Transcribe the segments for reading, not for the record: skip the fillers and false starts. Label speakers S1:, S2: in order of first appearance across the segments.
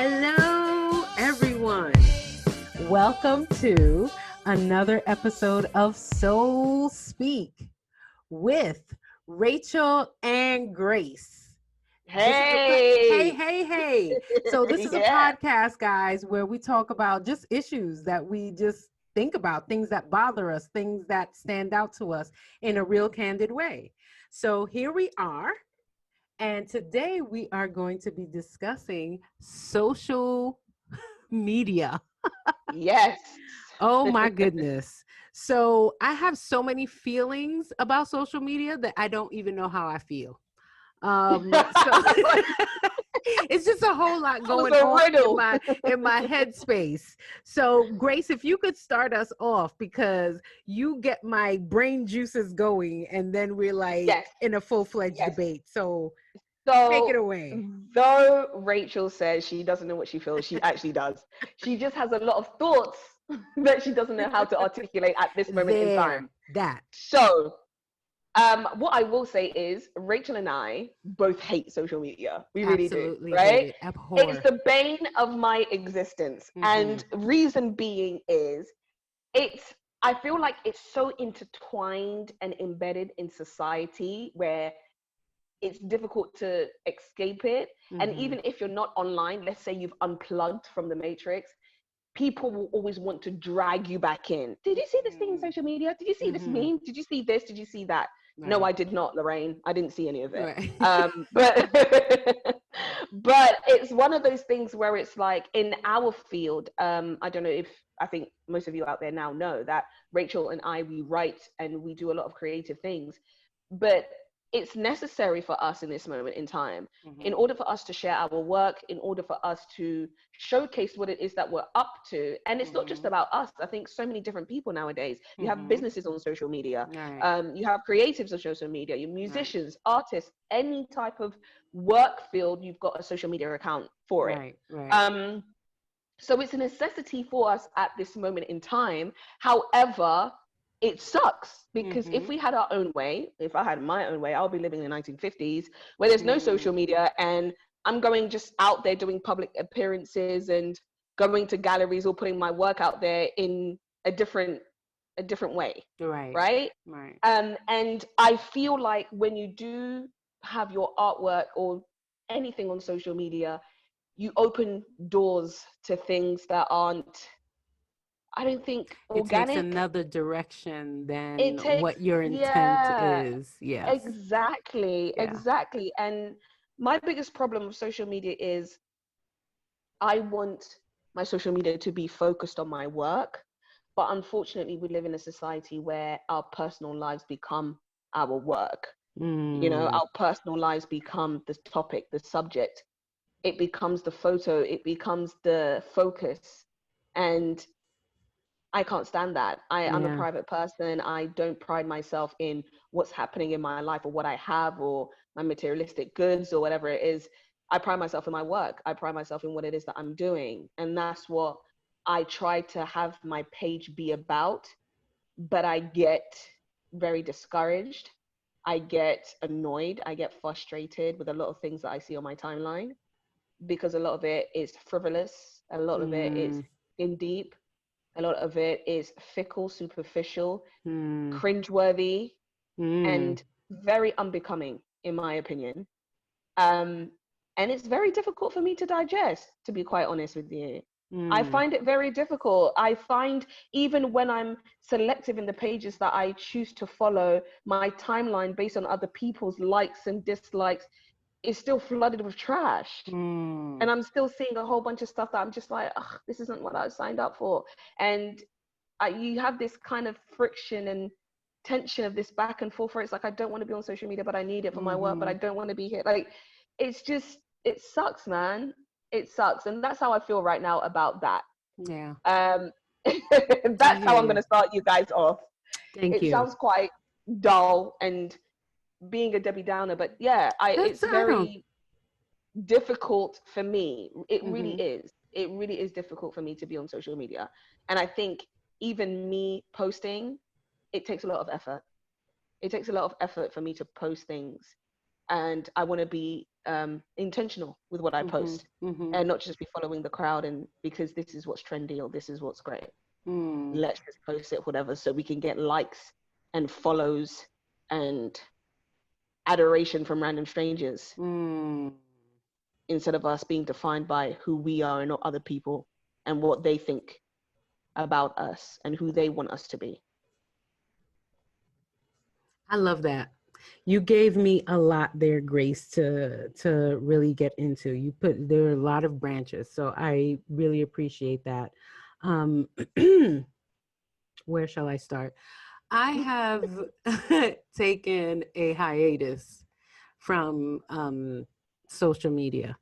S1: Hello, everyone. Welcome to another episode of Soul Speak with Rachel and Grace.
S2: Hey.
S1: Hey. So, this is a
S2: Yeah.
S1: podcast, guys, where we talk about just issues that we just think about, things that bother us, things that stand out to us in a real candid way. So, here we are. And today we are going to be discussing social media.
S2: Yes.
S1: Oh my goodness. So I have so many feelings about social media that I don't even know how I feel. So
S2: That
S1: it's just a whole lot
S2: was
S1: going
S2: a
S1: on in
S2: riddle.
S1: my headspace. So Grace, if you could start us off because you get my brain juices going and then we're like
S2: Yes.
S1: in a full-fledged
S2: Yes.
S1: debate. So take it
S2: So,
S1: away.
S2: though Rachel says she doesn't know what she feels, she actually does. She just has a lot of thoughts that she doesn't know how to articulate at this moment in
S1: There,
S2: time.
S1: that.
S2: So, what I will say is Rachel and I both hate social media. We really do,
S1: Absolutely hate
S2: right?
S1: it.
S2: It's
S1: Abhor.
S2: the bane of my existence.
S1: Hmm.
S2: And reason being is it's I feel like it's so intertwined and embedded in society where it's difficult to escape it. And
S1: Hmm.
S2: even if you're not online, let's say you've unplugged from the matrix, people will always want to drag you back in. Did you see this thing in social media? Did you see this
S1: Hmm.
S2: meme? Did you see this? Did you see that? No, I
S1: Right.
S2: did not, Lorraine. I didn't see any of it.
S1: Right.
S2: But but it's one of those things where it's like in our field. I don't know if I think most of you out there now know that Rachel and I we write and we do a lot of creative things, but it's necessary for us in this moment in time in
S1: Hmm.
S2: order for us to share our work, in order for us to showcase what it is that we're up to. And it's not just
S1: Hmm.
S2: about us. I think so many different people nowadays. You have
S1: Hmm.
S2: businesses on social media,
S1: Right.
S2: you have creatives on social media, you
S1: Right.
S2: musicians, artists, any type of work field, you've got a social media account for it.
S1: Right. Right.
S2: Um, so it's a necessity for us at this moment in time. However, it sucks because if
S1: Hmm.
S2: we had our own way, if I had my own way, I'll be living in the 1950s where there's no
S1: Hmm.
S2: social media and I'm going just out there doing public appearances and going to galleries or putting my work out there in a different way,
S1: Right.
S2: right?
S1: Right.
S2: And I feel like when you do have your artwork or anything on social media, you open doors to things that aren't, I don't think,
S1: It takes
S2: organic.
S1: another direction
S2: It
S1: than
S2: takes,
S1: what your intent
S2: yeah,
S1: is. Yes.
S2: exactly,
S1: Yeah.
S2: exactly. And my biggest problem with social media is I want my social media to be focused on my work. But unfortunately, we live in a society where our personal lives become our work. You know,
S1: Mm.
S2: our personal lives become the topic, the subject. It becomes the photo, it becomes the focus. And I can't stand that. I'm a
S1: Yeah.
S2: private person. I don't pride myself in what's happening in my life or what I have or my materialistic goods or whatever it is. I pride myself in my work. I pride myself in what it is that I'm doing. And that's what I try to have my page be about. But I get very discouraged. I get annoyed. I get frustrated with a lot of things that I see on my timeline because a lot of it is frivolous. A lot of it is
S1: Mm.
S2: in deep. A lot of it is fickle, superficial,
S1: Mm.
S2: cringeworthy,
S1: Mm.
S2: and very unbecoming, in my opinion. Um, and it's very difficult for me to digest, to be quite honest with you. I
S1: Mm.
S2: find it very difficult. I find even when I'm selective in the pages that I choose to follow, my timeline based on other people's likes and dislikes is still flooded with trash. And
S1: Mm.
S2: I'm still seeing a whole bunch of stuff that I'm just like, ugh, this isn't what I signed up for. And you have this kind of friction and tension of this back and forth where it's like I don't want to be on social media but I need it for my work, but I
S1: Hmm.
S2: don't want to be here. Like it's just, it sucks, man. It sucks. And that's how I feel right now about that.
S1: Yeah.
S2: um
S1: I
S2: that's
S1: hear
S2: how I'm going
S1: you.
S2: to start you guys off.
S1: Thank
S2: It
S1: you.
S2: sounds quite dull and being a Debbie Downer, but yeah,
S1: That's
S2: it's
S1: I don't.
S2: very difficult for me. It really
S1: Hmm.
S2: is. It really is difficult for me to be on social media. And I think even me posting, it takes a lot of effort. It takes a lot of effort for me to post things. And I want to be intentional with what I
S1: Mm-hmm.
S2: post,
S1: Mm-hmm.
S2: and not just be following the crowd and because this is what's trendy or this is what's great.
S1: Mm.
S2: Let's just post it, whatever, so we can get likes and follows and adoration from random strangers
S1: Mm.
S2: instead of us being defined by who we are and not other people and what they think about us and who they want us to be.
S1: I love that. You gave me a lot there, Grace, to really get into. You put there are a lot of branches, so I really appreciate that. Um, where shall I start? I have taken a hiatus from social media.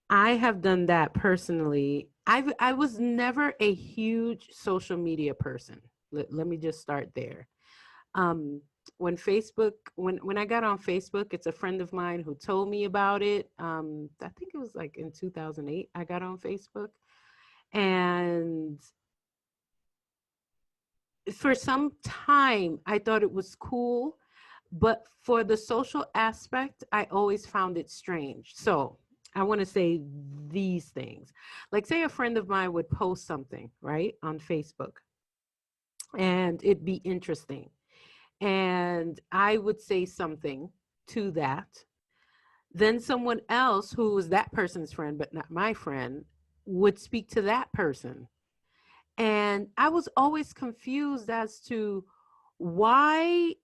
S1: I have done that personally. I was never a huge social media person. Let me just start there. Um, when Facebook, when I got on Facebook, it's a friend of mine who told me about it. I think it was like in 2008. I got on Facebook, and for some time I thought it was cool, but for the social aspect, I always found it strange. So I want to say these things. Like, say a friend of mine would post something, right, on Facebook, and it'd be interesting. And I would say something to that. Then someone else who was that person's friend, but not my friend, would speak to that person. And I was always confused as to why.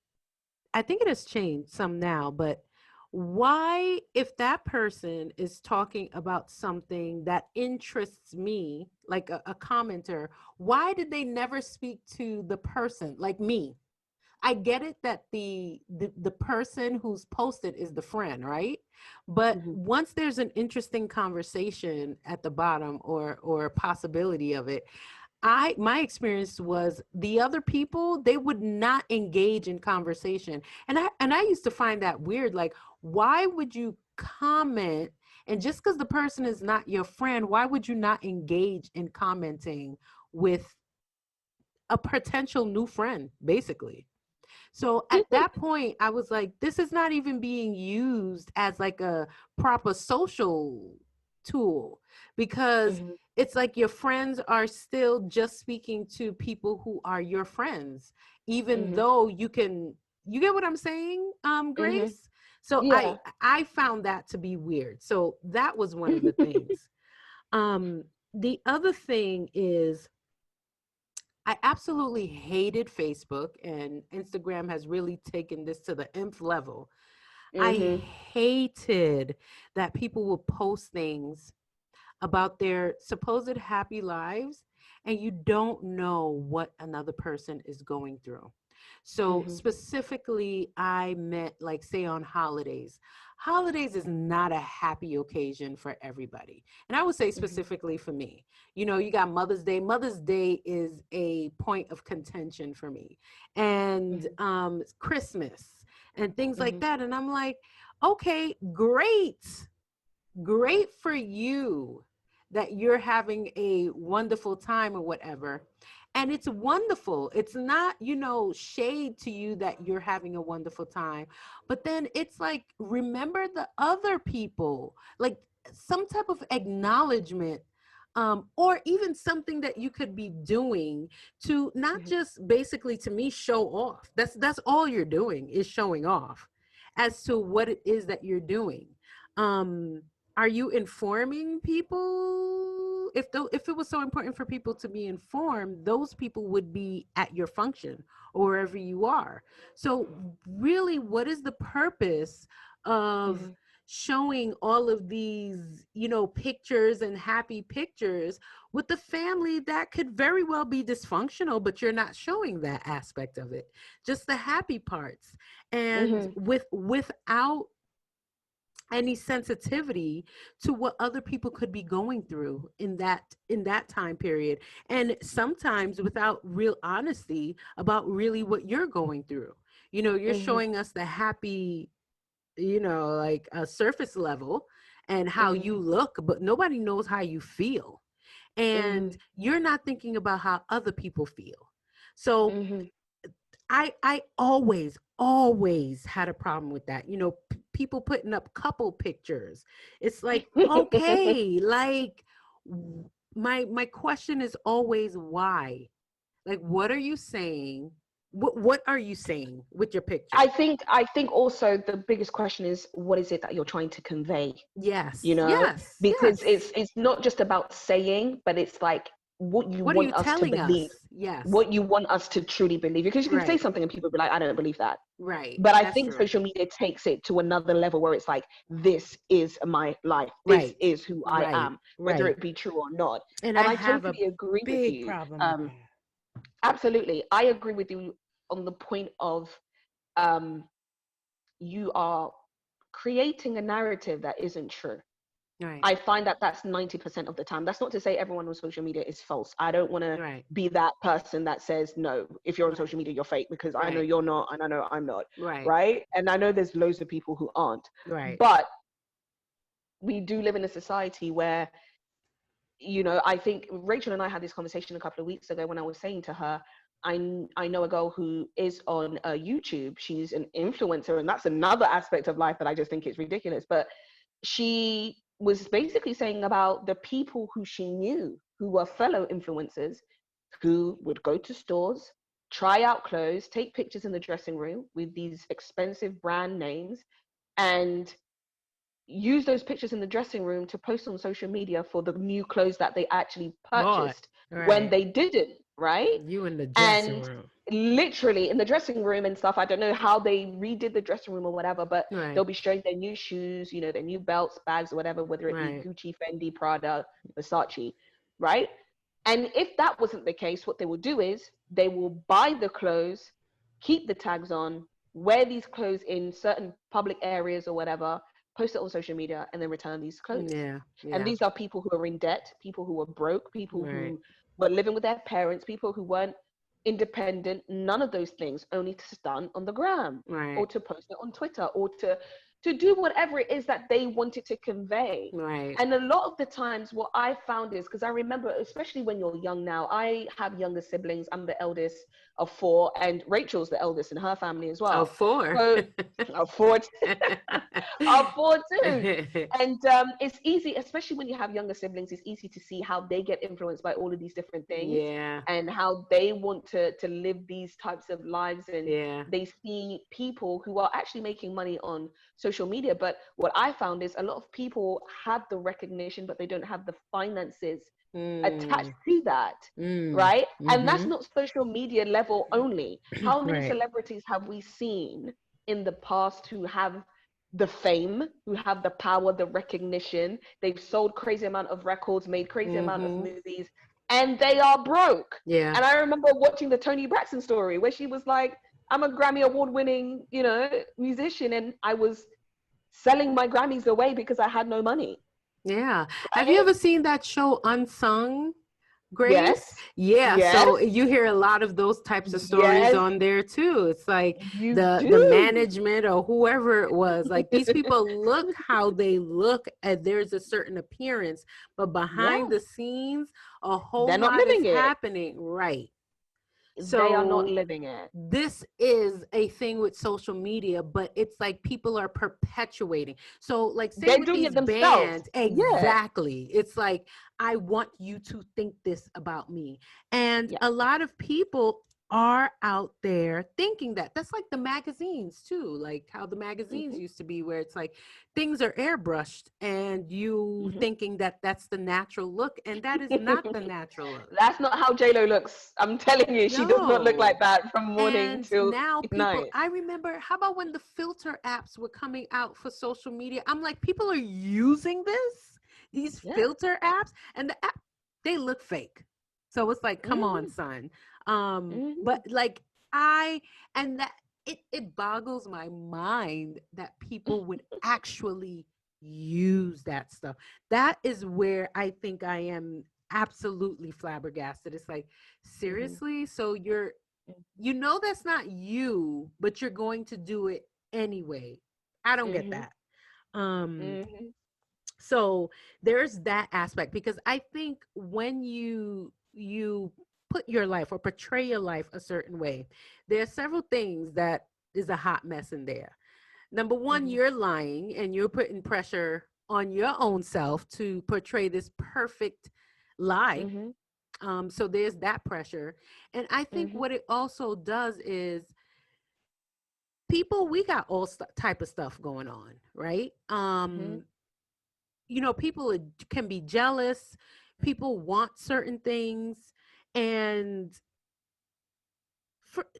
S1: I think it has changed some now, but why, if that person is talking about something that interests me, like a commenter, why did they never speak to the person, like me? I get it that the person who's posted is the friend, right? But
S2: Mm-hmm.
S1: once there's an interesting conversation at the bottom, or possibility of it, my experience was the other people, they would not engage in conversation. And I used to find that weird. Like, why would you comment? And just because the person is not your friend, why would you not engage in commenting with a potential new friend, basically? So at that point, I was like, this is not even being used as like a proper social tool, because
S2: Mm-hmm.
S1: it's like your friends are still just speaking to people who are your friends, even
S2: Mm-hmm.
S1: though you get what I'm saying,
S2: Mm-hmm.
S1: Grace? So
S2: Yeah.
S1: I found that to be weird. So that was one of the things. Um, the other thing is, I absolutely hated Facebook, and Instagram has really taken this to the nth level. I
S2: Mm-hmm.
S1: hated that people would post things about their supposed happy lives, and you don't know what another person is going through. So
S2: Mm-hmm.
S1: specifically, I meant, like, say on holidays. Holidays is not a happy occasion for everybody. And I would say
S2: Mm-hmm.
S1: specifically for me. You know, you got Mother's Day. Mother's Day is a point of contention for me. And Christmas and things like
S2: Mm-hmm.
S1: that. And I'm like, okay, great for you that you're having a wonderful time or whatever. And it's wonderful. It's not, shade to you that you're having a wonderful time. But then it's like, remember the other people, like some type of acknowledgement, or even something that you could be doing to not
S2: Mm-hmm.
S1: just basically, to me, show off. That's all you're doing, is showing off as to what it is that you're doing. Um, are you informing people? If it was so important for people to be informed, those people would be at your function or wherever you are. So really, what is the purpose of
S2: Mm-hmm.
S1: showing all of these, pictures and happy pictures with the family that could very well be dysfunctional, but you're not showing that aspect of it, just the happy parts, and
S2: Mm-hmm.
S1: without any sensitivity to what other people could be going through in that time period, and sometimes without real honesty about really what you're going through. You're
S2: Mm-hmm.
S1: showing us the happy, like a surface level, and how
S2: Mm-hmm.
S1: you look, but nobody knows how you feel, and
S2: Mm-hmm.
S1: you're not thinking about how other people feel. So
S2: Mm-hmm.
S1: I always had a problem with that. people putting up couple pictures. It's like, okay, like my question is always why? Like, what are you saying? What are you saying with your picture?
S2: I think also the biggest question is, what is it that you're trying to convey?
S1: Yes,
S2: You know,
S1: yes,
S2: because
S1: yes.
S2: it's not just about saying, but it's like what you
S1: What are you
S2: want us to
S1: telling
S2: believe,
S1: us? Yes,
S2: what you want us to truly believe. Because you can say
S1: right,
S2: something and people be like, I don't believe that.
S1: right.
S2: But I
S1: That's
S2: think
S1: true.
S2: social media takes it to another level where it's like, this is my life. This
S1: Right,
S2: is who I
S1: right,
S2: am, whether
S1: right.
S2: it be true or not.
S1: And
S2: And
S1: I
S2: I
S1: have a
S2: totally agree with
S1: big
S2: you.
S1: problem with that.
S2: Absolutely. I agree with you on the point of um, you are creating a narrative that isn't true.
S1: Right,
S2: I find that that's 90% of the time. That's not to say everyone on social media is false. I don't want to
S1: right,
S2: be that person that says, no, if you're on
S1: right,
S2: social media, you're fake, because I know
S1: right,
S2: you're not and I know I'm not.
S1: right,
S2: Right. And I know there's loads of people who aren't.
S1: right.
S2: But we do live in a society where, I think Rachel and I had this conversation a couple of weeks ago when I was saying to her, I know a girl who is on YouTube. She's an influencer, and that's another aspect of life that I just think is ridiculous. But she was basically saying about the people who she knew who were fellow influencers who would go to stores, try out clothes, take pictures in the dressing room with these expensive brand names, and use those pictures in the dressing room to post on social media for the new clothes that they actually
S1: Bought.
S2: purchased when
S1: Right.
S2: they didn't, right?
S1: You in the dressing
S2: And
S1: room.
S2: literally in the dressing room and stuff, I don't know how they redid the dressing room or whatever, but
S1: Right,
S2: they'll be showing their new shoes, their new belts, bags, or whatever, whether it be
S1: right,
S2: Gucci, Fendi, Prada, Versace, right? And if that wasn't the case, what they will do is they will buy the clothes, keep the tags on, wear these clothes in certain public areas or whatever, post it on social media, and then return these clothes.
S1: yeah,
S2: And
S1: yeah,
S2: these are people who are in debt, people who are broke, people
S1: right,
S2: who were living with their parents, people who weren't independent, none of those things, only to stunt on the gram or
S1: right,
S2: to post it on Twitter or to do whatever it is that they wanted to convey.
S1: right.
S2: And a lot of the times what I found is, because I remember, especially when you're young now, I have younger siblings. I'm the eldest of four, and Rachel's the eldest in her family as
S1: Oh,
S2: well.
S1: four.
S2: So of four, of four too. And it's easy, especially when you have younger siblings, it's easy to see how they get influenced by all of these different things
S1: Yeah,
S2: and how they want to live these types of lives. And
S1: yeah.
S2: they see people who are actually making money on social media. But what I found is a lot of people have the recognition, but they don't have the finances attached
S1: Mm,
S2: to that.
S1: mm,
S2: Right. And that's
S1: mm-hmm.
S2: not social media level only. How many
S1: Right.
S2: celebrities have we seen in the past who have the fame, who have the power, the recognition? They've sold crazy amount of records, made crazy amount of
S1: Mm-hmm.
S2: movies, and they are broke.
S1: Yeah.
S2: And I remember watching the Toni Braxton story where she was like, I'm a Grammy award winning, musician, and I was selling my Grammys away because I had no money.
S1: Yeah. Have you
S2: Right?
S1: ever seen that show Unsung? Grace?
S2: Yes.
S1: Yeah,
S2: Yes.
S1: so you hear a lot of those types of stories
S2: Yes,
S1: on there too. It's like
S2: you
S1: the
S2: do.
S1: management or whoever it was, like these people look how they look and there's a certain appearance, but behind
S2: Yeah.
S1: the scenes, a
S2: They're
S1: whole
S2: not
S1: lot is
S2: living it.
S1: happening. Right.
S2: They are not
S1: So
S2: living it.
S1: this is a thing with social media, but it's like people are perpetuating. So, like, say
S2: They're
S1: with
S2: doing it
S1: these
S2: themselves.
S1: bands,
S2: Yeah.
S1: exactly. It's like, I want you to think this about me. And
S2: Yeah.
S1: a lot of people are out there thinking that. That's like the magazines, too, like how the magazines
S2: Hmm.
S1: used to be, where it's like things are airbrushed and you
S2: Hmm.
S1: thinking that that's the natural look, and that is not the natural look.
S2: That's not how J-Lo looks. I'm telling you, she does not look
S1: No.
S2: like that from morning
S1: And
S2: till
S1: now people,
S2: night.
S1: I remember, how about when the filter apps were coming out for social media? I'm like, people are using these
S2: Yeah.
S1: filter apps, and the app, they look fake. So it's like, come on,
S2: Hmm.
S1: son.
S2: Hmm.
S1: But like I, and that it boggles my mind that people would actually use that stuff. That is where I think I am absolutely flabbergasted. It's like,
S2: Hmm.
S1: seriously? So that's not you, but you're going to do it anyway. I don't get
S2: Hmm.
S1: that. Um,
S2: Hmm.
S1: so there's that aspect, because I think when you put your life or portray your life a certain way, there are several things that is a hot mess in there. Number one,
S2: Mhm.
S1: you're lying and you're putting pressure on your own self to portray this perfect lie.
S2: Mhm.
S1: So there's that pressure. And I think
S2: Mhm.
S1: what it also does is people, we got all type of stuff going on, right?
S2: Mhm.
S1: People can be jealous. People want certain things. And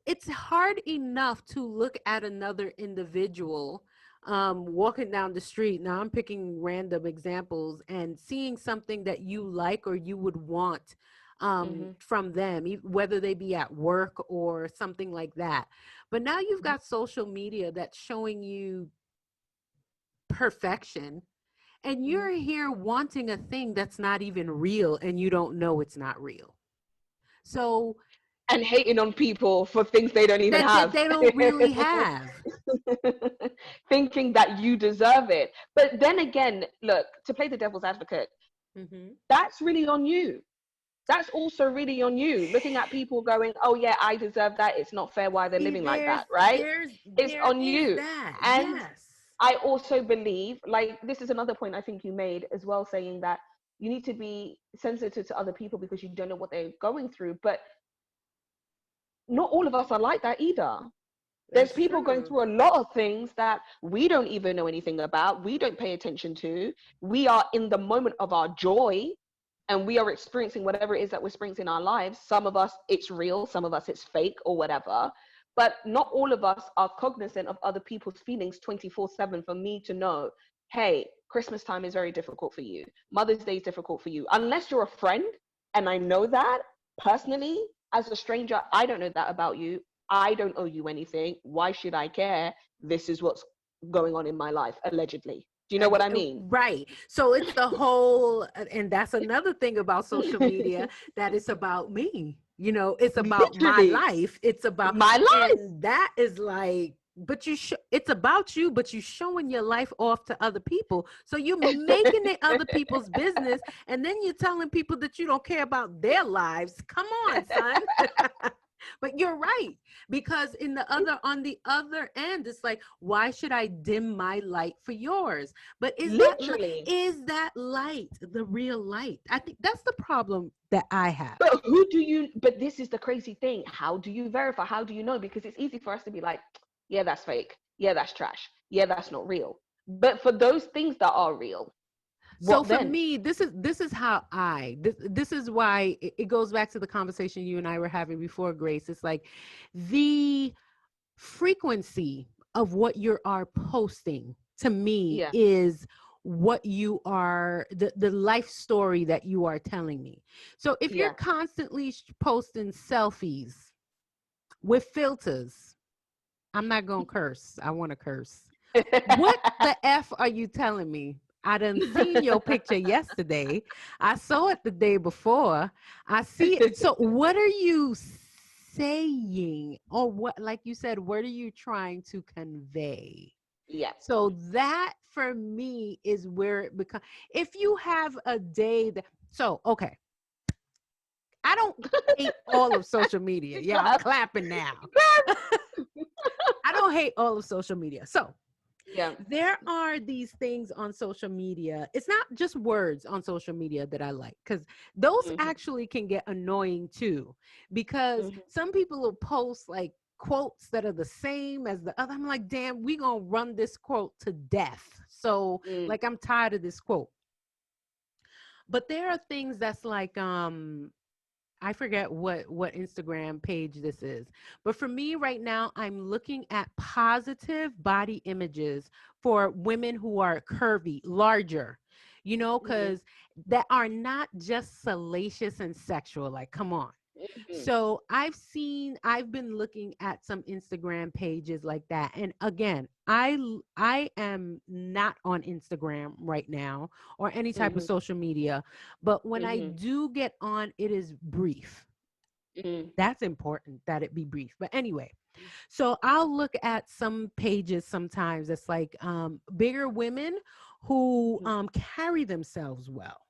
S1: it's hard enough to look at another individual walking down the street. Now I'm picking random examples and seeing something that you like or you would want
S2: Mhm.
S1: from them, whether they be at work or something like that. But now you've
S2: Mhm.
S1: got social media that's showing you perfection, and
S2: Mhm.
S1: you're here wanting a thing that's not even real, and you don't know it's not real. So
S2: And hating on people for things they don't even
S1: that
S2: have.
S1: they don't really have.
S2: Thinking that you deserve it. But then again, look, to play the devil's advocate,
S1: Hmm.
S2: that's really on you. That's also really on you. Looking at people going, oh yeah, I deserve that. It's not fair why they're
S1: See,
S2: living like
S1: there's
S2: that, right?
S1: there's
S2: It's
S1: there
S2: on
S1: is
S2: you.
S1: that.
S2: And
S1: Yes.
S2: I also believe, like, this is another point I think you made as well, saying that you need to be sensitive to other people because you don't know what they're going through. But not all of us are like that either. There's
S1: That's
S2: people going
S1: true.
S2: through a lot of things that we don't even know anything about, we don't pay attention to. We are in the moment of our joy and we are experiencing whatever it is that we're experiencing in our lives. Some of us it's real, some of us it's fake or whatever. But not all of us are cognizant of other people's feelings 24/7 for me to know, hey, Christmas time is very difficult for you. Mother's Day is difficult for you. Unless you're a friend and I know that personally, as a stranger, I don't know that about you. I don't owe you anything. Why should I care? This is what's going on in my life, allegedly. Do you know what I mean?
S1: Right. So it's the whole, and that's another thing about social media, that it's about me. It's about my
S2: Literally,
S1: life. It's about,
S2: my life.
S1: and that is like, but it's about you, but you showing your life off to other people. So you're making it other people's business, and then you're telling people that you don't care about their lives. Come on, son. But you're right, because on the other end, it's like, why should I dim my light for yours? But
S2: Literally.
S1: is that light the real light? I think that's the problem that I have.
S2: But who do you, but this is the crazy thing. How do you verify? How do you know? Because it's easy for us to be like, yeah, that's fake. Yeah, that's trash. Yeah, that's not real. But for those things that are real,
S1: So
S2: what
S1: for
S2: then?
S1: me, this is how this is why it goes back to the conversation you and I were having before, Grace. It's like the frequency of what you are posting to me
S2: Yeah.
S1: is what you are, the life story that you are telling me. So if you're
S2: Yeah.
S1: constantly posting selfies with filters, I'm not gonna curse, I want to curse. What the F are you telling me? I done seen your picture yesterday. I saw it the day before. I see it. So what are you saying? Or what, like you said, what are you trying to convey?
S2: Yeah.
S1: So that for me is where it becomes, if you have a day that, so, okay, I don't hate all of social media. Yeah, I'm
S2: Clap.
S1: clapping now.
S2: Clap.
S1: I don't hate all of social media. So
S2: Yeah.
S1: there are these things on social media. It's not just words on social media that I like, because those
S2: Mhm.
S1: actually can get annoying too. Because
S2: Mhm.
S1: some people will post like quotes that are the same as the other. I'm like, damn, we gonna run this quote to death. So
S2: Mm.
S1: like, I'm tired of this quote. But there are things that's like, I forget what Instagram page this is. But for me right now, I'm looking at positive body images for women who are curvy, larger,
S2: Mhm.
S1: because that are not just salacious and sexual. Like, come on.
S2: Mhm.
S1: So I've been looking at some Instagram pages like that. And again, I am not on Instagram right now or any type of
S2: Mhm.
S1: social media, but when I
S2: Mhm.
S1: do get on, it is brief.
S2: Mhm.
S1: That's important that it be brief. But anyway, so I'll look at some pages sometimes that's like bigger women who
S2: Mhm.
S1: carry themselves well.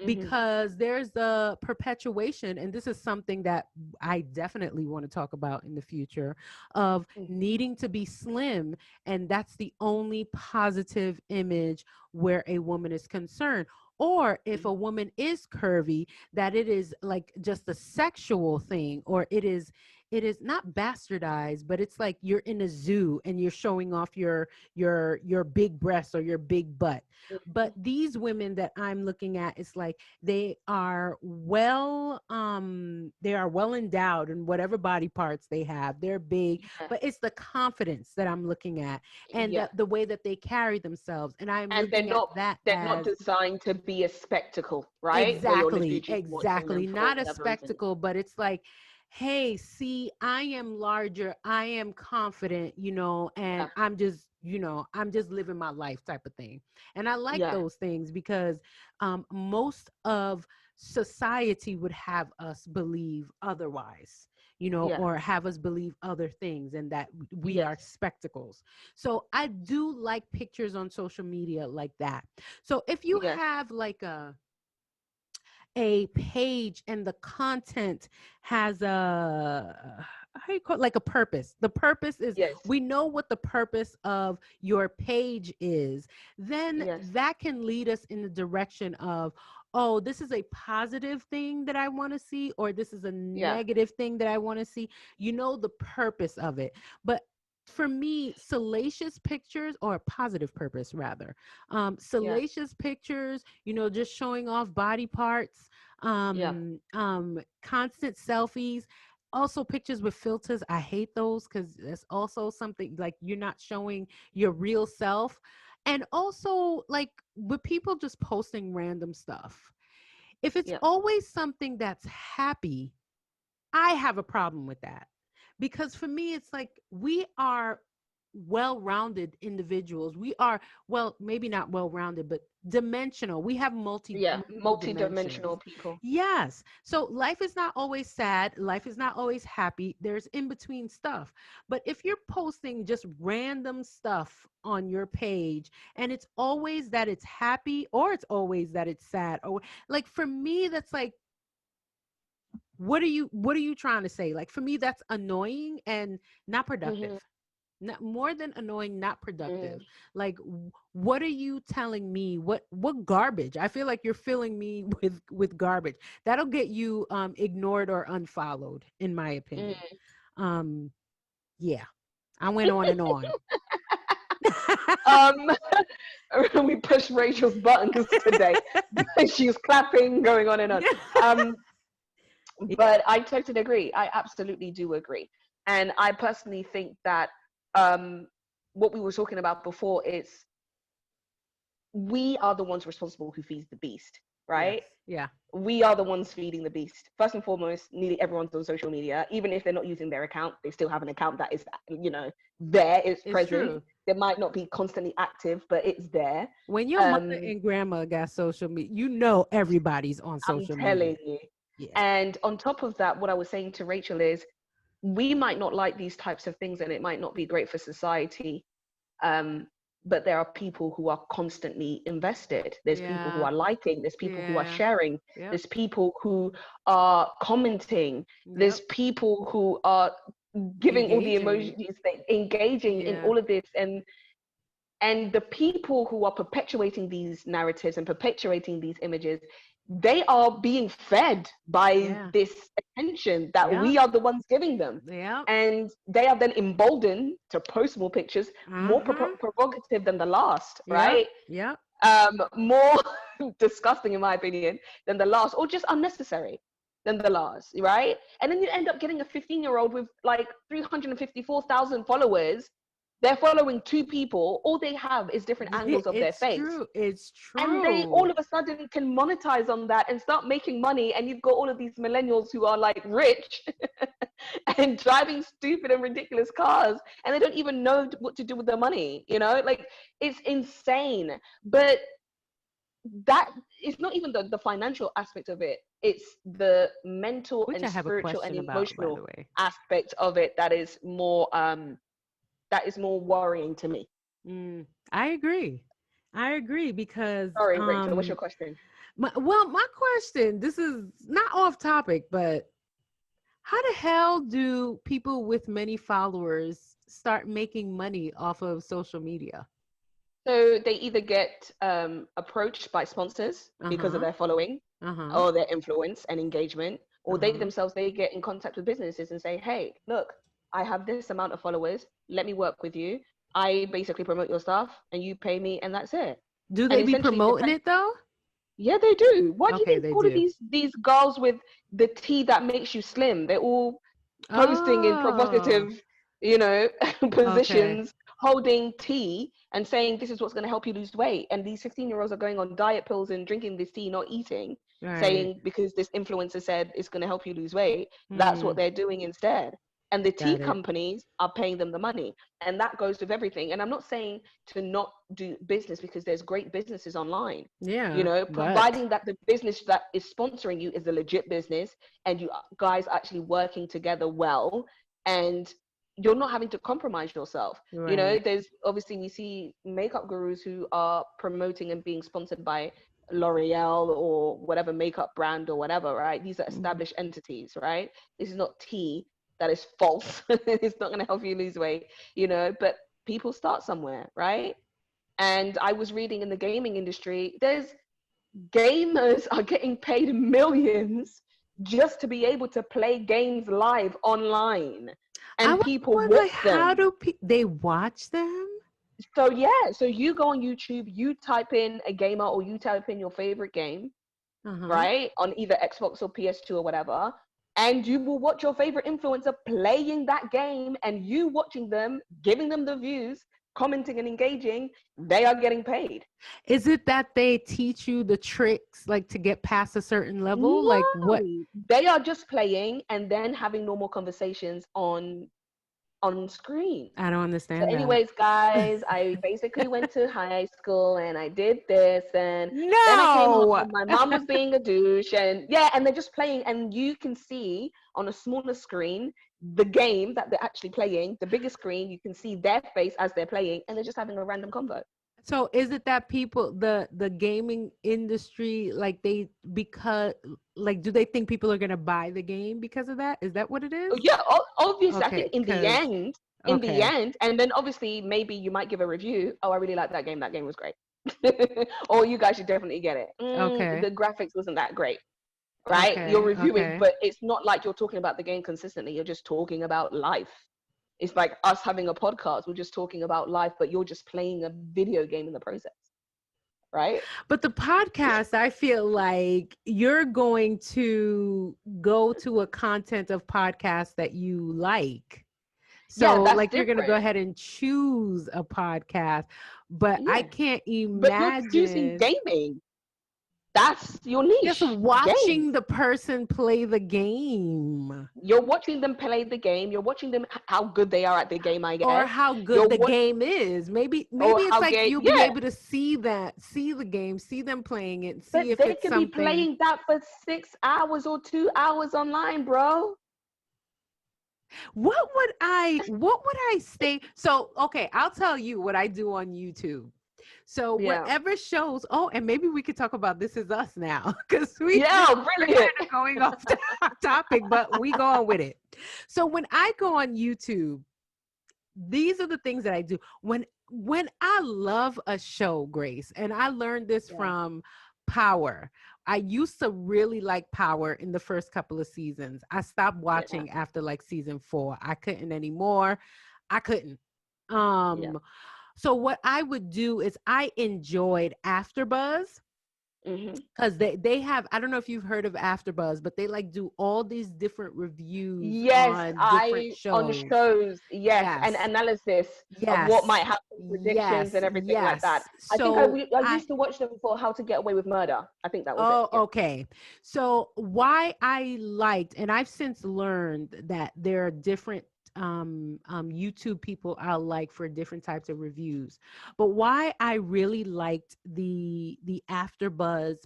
S2: Mhm.
S1: because there's the perpetuation, and this is something that I definitely want to talk about in the future, of
S2: Mhm.
S1: needing to be slim, and that's the only positive image where a woman is concerned. Or if a
S2: Mhm.
S1: woman is curvy, that it is like just a sexual thing, or it is not bastardized, but it's like you're in a zoo and you're showing off your big breasts or your big butt. But
S2: Mhm.
S1: these women that I'm looking at, it's like they are well endowed in whatever body parts they have. They're big,
S2: Yeah.
S1: but it's the confidence that I'm looking at, and
S2: Yeah.
S1: the way that they carry themselves, and I'm
S2: And they're
S1: looking at
S2: not
S1: that
S2: they're not
S1: as
S2: designed to be a spectacle, right? Where you're literally
S1: exactly,
S2: just watching them
S1: exactly.
S2: for
S1: Not a
S2: whatever reason.
S1: spectacle, but it's like, hey, see, I am larger, I am confident, and
S2: Yeah.
S1: I'm just living my life type of thing. And I like
S2: Yeah.
S1: those things because most of society would have us believe otherwise,
S2: Yeah.
S1: or have us believe other things, and that we are
S2: Yes.
S1: spectacles. So I do like pictures on social media like that. So if you
S2: Yes.
S1: have like a page and the content has a how you call it, like a purpose. The purpose is,
S2: Yes.
S1: we know what the purpose of your page is, then
S2: Yes.
S1: that can lead us in the direction of, oh, this is a positive thing that I want to see, or this is a
S2: Yeah.
S1: negative thing that I want to see. The purpose of it. But for me, salacious pictures, or positive purpose rather,
S2: Yeah.
S1: salacious pictures, just showing off body parts,
S2: Yeah.
S1: constant selfies, also pictures with filters. I hate those because that's also something like you're not showing your real self. And also, like, with people just posting random stuff, if it's
S2: Yeah.
S1: always something that's happy, I have a problem with that, because for me, it's like we are well rounded individuals. We are, well, maybe not well rounded, but dimensional. We have
S2: Yeah.
S1: multiple dimensions.
S2: Multi-dimensional people.
S1: Yes. So life is not always sad. Life is not always happy. There's in between stuff. But if you're posting just random stuff on your page, and it's always that it's happy, or it's always that it's sad, or like, for me, that's like, what are you trying to say? Like, for me, that's annoying and not productive.
S2: Hmm.
S1: Not more than annoying, not productive.
S2: Mm.
S1: Like, what are you telling me? What garbage? I feel like you're filling me with garbage. That'll get you ignored or unfollowed, in my opinion.
S2: Mm.
S1: Um, yeah, I went on and on.
S2: Um, we pushed Rachel's buttons today. She was clapping, going on and on. Um, but I totally agree. I absolutely do agree. And I personally think that um, what we were talking about before is we are the ones responsible who feeds the beast,
S1: Yes.
S2: right?
S1: Yeah.
S2: We are the ones feeding the beast. First and foremost, nearly everyone's on social media. Even if they're not using their account, they still have an account that is, there, it's
S1: It's
S2: present.
S1: true.
S2: They might not be constantly active, but it's there.
S1: When your mother
S2: Um,
S1: and grandma got social media, everybody's on
S2: I'm
S1: social media.
S2: telling you.
S1: Yeah.
S2: And on top of that, what I was saying to Rachel is we might not like these types of things and it might not be great for society. Um, but there are people who are constantly invested. There's people who
S1: Yeah.
S2: are liking, there's people who are
S1: Yeah.
S2: sharing,
S1: Yep.
S2: there's people who are commenting, there's
S1: Yep.
S2: people who are giving all the
S1: Engaging.
S2: emojis, engaging in
S1: Yeah.
S2: all of this. And the people who are perpetuating these narratives and perpetuating these images, they are being fed by
S1: Yeah.
S2: this attention that
S1: Yep.
S2: we are the ones giving them.
S1: Yep.
S2: And they are then emboldened to post more pictures, more
S1: Uh-huh.
S2: provocative than the last,
S1: Yep.
S2: right?
S1: Yep.
S2: More disgusting, in my opinion, than the last, or just unnecessary than the last, right? And then you end up getting a 15-year-old with like 354,000 followers. They're following two people. All they have is different angles of their
S1: It's
S2: face.
S1: true. It's
S2: And they all
S1: true.
S2: of a sudden can monetize on that and start making money. And you've got all of these millennials who are like rich and driving stupid and ridiculous cars. And they don't even know what to do with their money. Like it's insane. But that is not even the financial aspect of it. It's the mental
S1: Which
S2: and
S1: I have a
S2: spiritual and
S1: question about, by the
S2: emotional
S1: way.
S2: aspect of it that is more worrying to me.
S1: I agree. I agree because
S2: Sorry, Rachel, what's your question?
S1: My question, this is not off topic, but how the hell do people with many followers start making money off of social media?
S2: So they either get approached by sponsors because of
S1: Uh-huh.
S2: their following
S1: Uh-huh.
S2: or their influence and engagement, or they
S1: Uh-huh.
S2: themselves, they get in contact with businesses and say, hey, look, I have this amount of followers. Let me work with you. I basically promote your stuff and you pay me and that's it.
S1: Do
S2: And
S1: they be
S2: essentially
S1: promoting
S2: depend.
S1: it though?
S2: Yeah, they do. Why do you
S1: Okay,
S2: think
S1: they
S2: all of
S1: do.
S2: these girls with the tea that makes you slim, they're all posting in
S1: Oh,
S2: provocative,
S1: okay.
S2: positions, holding tea and saying this is what's going to help you lose weight. And these 15-year-olds are going on diet pills and drinking this tea, not eating,
S1: Right.
S2: saying because this influencer said it's going to help you lose weight, that's what
S1: Hmm.
S2: they're doing instead. And the tea
S1: Got it.
S2: companies are paying them the money. And that goes with everything. And I'm not saying to not do business because there's great businesses online,
S1: Yeah, but
S2: providing that the business that is sponsoring you is a legit business and you guys are actually working together well, and you're not having to compromise yourself.
S1: right.
S2: There's obviously, we see makeup gurus who are promoting and being sponsored by L'Oreal or whatever makeup brand or whatever, right? These are
S1: Mhm.
S2: established entities, right? This is not tea that is false. It's not going to help you lose weight, but people start somewhere, right? And I was reading in the gaming industry, there's gamers are getting paid millions just to be able to play games live online,
S1: I
S2: and
S1: was
S2: people
S1: wondering,
S2: watch
S1: how
S2: them.
S1: do they watch them?
S2: So yeah, so you go on YouTube, you type in a gamer or you type in your favorite game,
S1: Uh-huh.
S2: right, on either Xbox or PS2 or whatever, and you will watch your favorite influencer playing that game, and you watching them, giving them the views, commenting and engaging, they are getting paid.
S1: Is it that they teach you the tricks like to get past a certain level? Like what?
S2: No, they are just playing and then having normal conversations on screen.
S1: I don't
S2: So,
S1: understand that.
S2: anyways, guys, I basically went to high school and I did this, and then I came home
S1: No.
S2: and my mom was being a douche, and yeah, and they're just playing, and you can see on a smaller screen the game that they're actually playing. The bigger screen, you can see their face as they're playing, and they're just having a random convo.
S1: So is it that people, the gaming industry, like they, because like, do they think people are gonna buy the game because of that? Is that what it
S2: Oh,
S1: is?
S2: yeah, obviously, I think
S1: Okay, cause
S2: in the
S1: okay,
S2: end, and then obviously maybe you might give a review. Oh, I really like that game. That game was great. Or you guys should definitely get it.
S1: okay,
S2: The graphics wasn't that great, right? You're
S1: okay,
S2: reviewing,
S1: okay.
S2: but it's not like you're talking about the game consistently. You're just talking about life. It's like us having a podcast. We're just talking about life, but you're just playing a video game in the process, right?
S1: But the podcast, I feel like you're going to go to a content of podcast that you like.
S2: Yeah,
S1: So,
S2: that's
S1: like, you're going to go
S2: different.
S1: ahead and choose a podcast, but I
S2: Yeah,
S1: can't
S2: but you're choosing
S1: imagine
S2: gaming. That's your
S1: just
S2: niche, games.
S1: watching the person play the game
S2: You're watching them play the game. You're watching them how good they are at the game, I
S1: or
S2: guess.
S1: how
S2: You're
S1: good the
S2: what
S1: game is.
S2: or
S1: Maybe it's
S2: how
S1: like
S2: gay.
S1: you'll be
S2: Yeah,
S1: able to see the game, see them playing it,
S2: but
S1: see if
S2: they
S1: it's
S2: could be
S1: something.
S2: playing that for 6 hours or 2 hours online, bro.
S1: What would I stay? So, okay, I'll tell you what I do on YouTube. So
S2: Yeah.
S1: whatever shows, oh, and maybe we could talk about This Is Us now, because
S2: Yeah,
S1: we're
S2: brilliant.
S1: kind of going off the topic, but we go on with it. So when I go on YouTube, these are the things that I do. When I love a show, Grace, and I learned this
S2: Yeah.
S1: from Power. I used to really like Power in the first couple of seasons. I stopped
S2: Yeah.
S1: watching after like season 4. I couldn't anymore. I couldn't.
S2: Yeah.
S1: Um, so what I would do is I enjoyed AfterBuzz
S2: Hmm.
S1: because they have, I don't know if you've heard of AfterBuzz, but they like do all these different reviews
S2: Yes,
S1: on different
S2: I on the
S1: shows.
S2: shows, yes, and
S1: Yes.
S2: analysis of what
S1: Yes.
S2: might happen, predictions
S1: Yes.
S2: and everything like that.
S1: Yes.
S2: I think
S1: So
S2: I
S1: I
S2: used to watch them for How to Get Away with Murder. I think that was it.
S1: Oh,
S2: Yeah.
S1: okay. So why I liked, and I've since learned that there are different YouTube people I like for different types of reviews. But why I really liked the AfterBuzz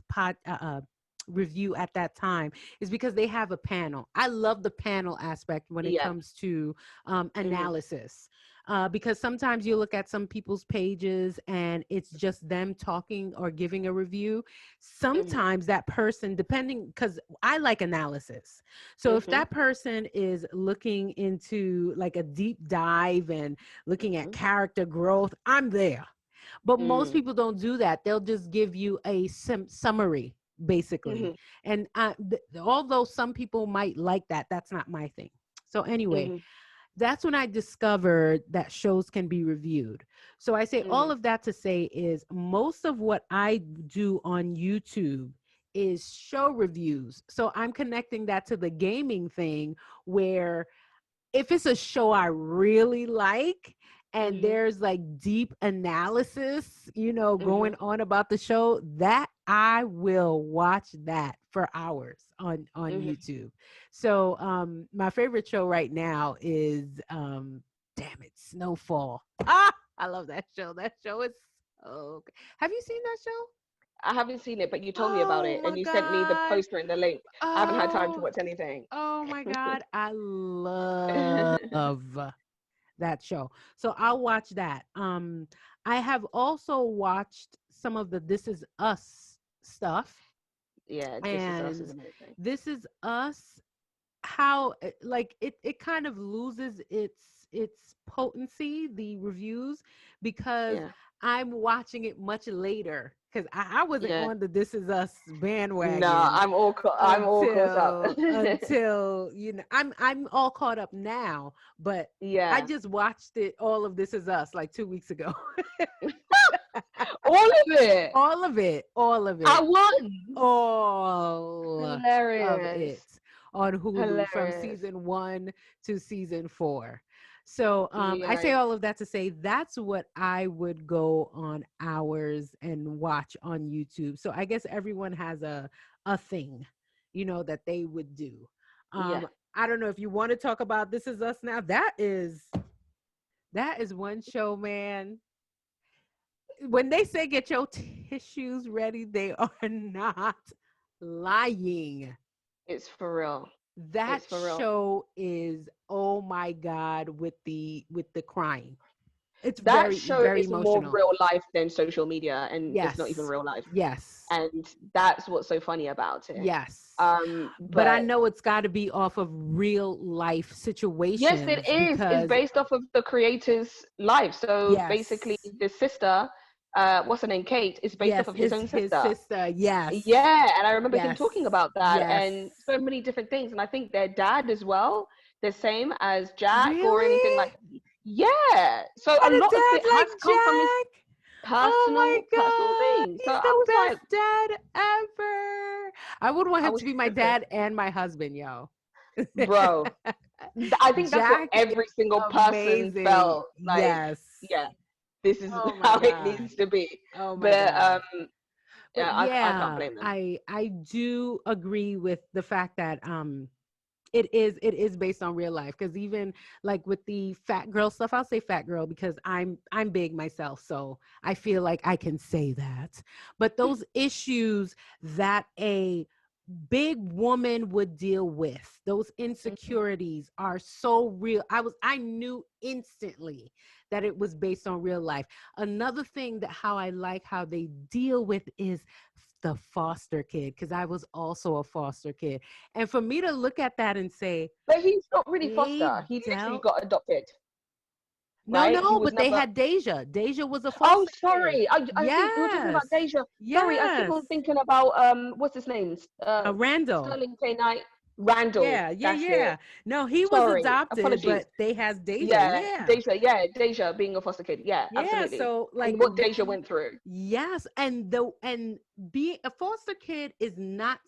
S1: review at that time is because they have a panel. I love the panel aspect when it
S2: Yeah.
S1: comes to
S2: Hmm.
S1: analysis. because sometimes you look at some people's pages and it's just them talking or giving a review.
S2: Mhm.
S1: Sometimes that person, depending, because I like analysis. So if
S2: Mhm.
S1: that person is looking into like a deep dive and looking at
S2: Mhm.
S1: character growth, I'm there. But most
S2: Mm.
S1: people don't do that. They'll just give you a summary, basically.
S2: Mhm.
S1: And although some people might like that, that's not my thing. So anyway,
S2: Mhm.
S1: that's when I discovered that shows can be reviewed. So I say all
S2: Mhm.
S1: of that to say is most of what I do on YouTube is show reviews. So I'm connecting that to the gaming thing where if it's a show I really like and
S2: Mhm.
S1: there's like deep analysis, going
S2: Mhm.
S1: on about the show, that I will watch that for hours on
S2: Mhm.
S1: YouTube. So my favorite show right now is damn it, Snowfall. Ah, I love that show. That show is so good. Have you seen that show?
S2: I haven't seen it, but you told me about
S1: Oh
S2: it,
S1: my
S2: and you sent me the
S1: god.
S2: poster and the link. I haven't had time to
S1: Oh,
S2: watch anything.
S1: oh my god. I love that show. So I'll watch that. I have also watched some of the This Is Us stuff,
S2: Yeah, This Is Us is
S1: and
S2: amazing.
S1: This Is Us, how like it kind of loses its potency, the reviews, because
S2: Yeah.
S1: I'm watching it much later because I wasn't
S2: Yeah.
S1: on the This Is Us
S2: No,
S1: bandwagon
S2: I'm all caught up.
S1: until I'm all caught up now, but I
S2: Yeah.
S1: just watched it, all of This Is Us, like 2 weeks ago.
S2: All of it
S1: All of it, all of
S2: at
S1: it,
S2: once.
S1: all of it
S2: Hilarious.
S1: on Hulu from
S2: Hilarious.
S1: season 1 to season 4. So I
S2: Yeah.
S1: say all of that to say that's what I would go on hours and watch on YouTube. So I guess everyone has a thing, that they would do.
S2: Yeah.
S1: I don't know if you want to talk about This Is Us now. That is one show, man. When they say get your tissues ready, they are not lying.
S2: It's for real.
S1: That
S2: It's for real.
S1: show is, oh my god, with the crying. It's
S2: That
S1: very
S2: show
S1: very
S2: is more
S1: emotional.
S2: real life than social media, and it's not even
S1: Yes.
S2: real life.
S1: Yes.
S2: And that's what's so funny about it.
S1: Yes. But I
S2: But
S1: know it's got to be off of real life
S2: yes, it
S1: situations
S2: is. It's
S1: because
S2: based off of the creator's life. So basically,
S1: yes.
S2: the sister, what's her name, Kate, is based off
S1: Yes,
S2: of his
S1: is
S2: own
S1: his
S2: sister.
S1: sister. Yes.
S2: Yeah, and I remember him
S1: Yes.
S2: talking about that
S1: Yes.
S2: and so many different things. And I think their dad as well, the same as Jack or anything
S1: Really?
S2: like. Yeah. So a
S1: Had a
S2: lot of
S1: dad
S2: it has
S1: like
S2: come from his
S1: Jack? Oh my
S2: personal
S1: God.
S2: thing. So
S1: He's
S2: I
S1: the
S2: was like,
S1: best dad ever. I would want
S2: I
S1: him
S2: wish
S1: to be
S2: he
S1: my
S2: could have,
S1: dad and my husband, yo.
S2: bro. I think that's what
S1: Jack is
S2: every single person
S1: amazing.
S2: felt like.
S1: Yes.
S2: Yeah, this is
S1: Oh my
S2: how it
S1: God.
S2: needs to be.
S1: Oh my
S2: But
S1: God. But
S2: yeah, I can't
S1: yeah,
S2: blame them.
S1: I do agree with the fact that it is based on real life, because even like with the fat girl stuff, I'll say fat girl because I'm big myself, so I feel like I can say that. But those issues that a big woman would deal with, those
S2: Mhm.
S1: insecurities are so real. I knew instantly that it was based on real life. Another thing that how I like how they deal with is the foster kid, because I was also a foster kid. And for me to look at that and say,
S2: But he's not really
S1: they
S2: foster. He literally
S1: dealt.
S2: got adopted,
S1: No,
S2: right? He
S1: no,
S2: was
S1: but they
S2: never.
S1: had Deja. Deja was a
S2: Oh,
S1: foster kid.
S2: sorry. I think you're talking
S1: Yes.
S2: about Deja. Sorry, I keep
S1: Yes.
S2: on thinking about what's his name?
S1: Randall.
S2: Sterling K. Knight. Randall.
S1: Yeah, yeah,
S2: That's it.
S1: yeah. No, he was
S2: Sorry.
S1: adopted,
S2: Apologies.
S1: but they has Deja.
S2: Yeah,
S1: Yeah.
S2: Deja. Yeah, Deja being a foster kid. Yeah,
S1: Yeah.
S2: absolutely.
S1: So
S2: And
S1: like
S2: what Deja went through.
S1: yes, and being a foster kid is not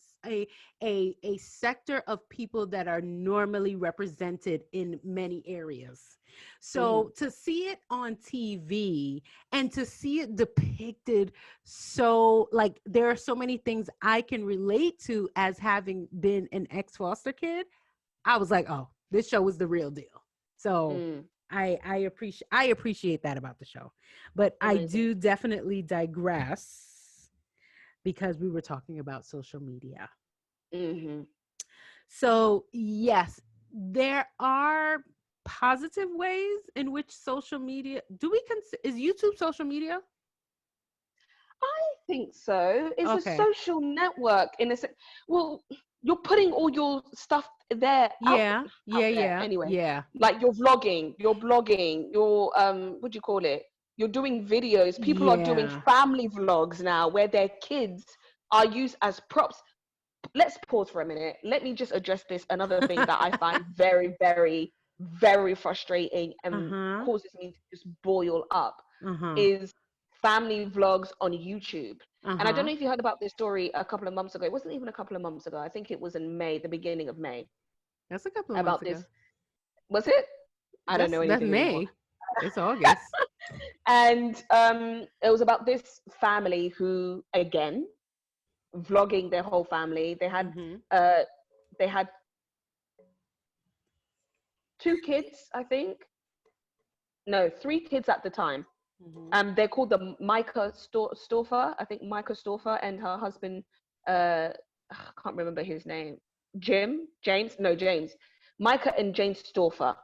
S1: a sector of people that are normally represented in many areas.
S2: Hmm.
S1: So to see it on TV and to see it depicted, so like there are so many things I can relate to as having been an ex foster kid. I was like, oh, this show is the real deal. So
S2: Mm,
S1: I appreciate that about the show. But I
S2: amazing.
S1: do definitely digress because we were talking about social media.
S2: Hmm.
S1: So yes, there are positive ways in which social media, is YouTube social media?
S2: I think so. It's a
S1: Okay.
S2: social network in a sense. Well, you're putting all your stuff there
S1: Yeah.
S2: out
S1: Yeah.
S2: there
S1: Yeah.
S2: anyway.
S1: Yeah.
S2: Like you're vlogging, you're blogging, you're what do you call it? You're doing videos. People are doing
S1: Yeah.
S2: family vlogs now where their kids are used as props. Let's pause for a minute. Let me just address this another thing that I find very, very, very frustrating and
S1: Uh-huh.
S2: causes me to just boil up
S1: Uh-huh.
S2: is family vlogs on YouTube. And I don't
S1: Uh-huh.
S2: know if you heard about this story a couple of months ago. It wasn't even a couple of months ago. I think it was in May, the beginning of May,
S1: That's a couple of months
S2: about
S1: ago.
S2: this. Was it? I don't know
S1: That's
S2: anything anymore.
S1: May. It's August.
S2: And it was about this family who, again, vlogging their whole family.
S1: Mm-hmm.
S2: They had 2 kids, I think. No, 3 kids at the time.
S1: Mm-hmm.
S2: They're called the Micah Storfer. I think Micah Storfer and her husband. I can't remember his name. James. Micah and James Storfer,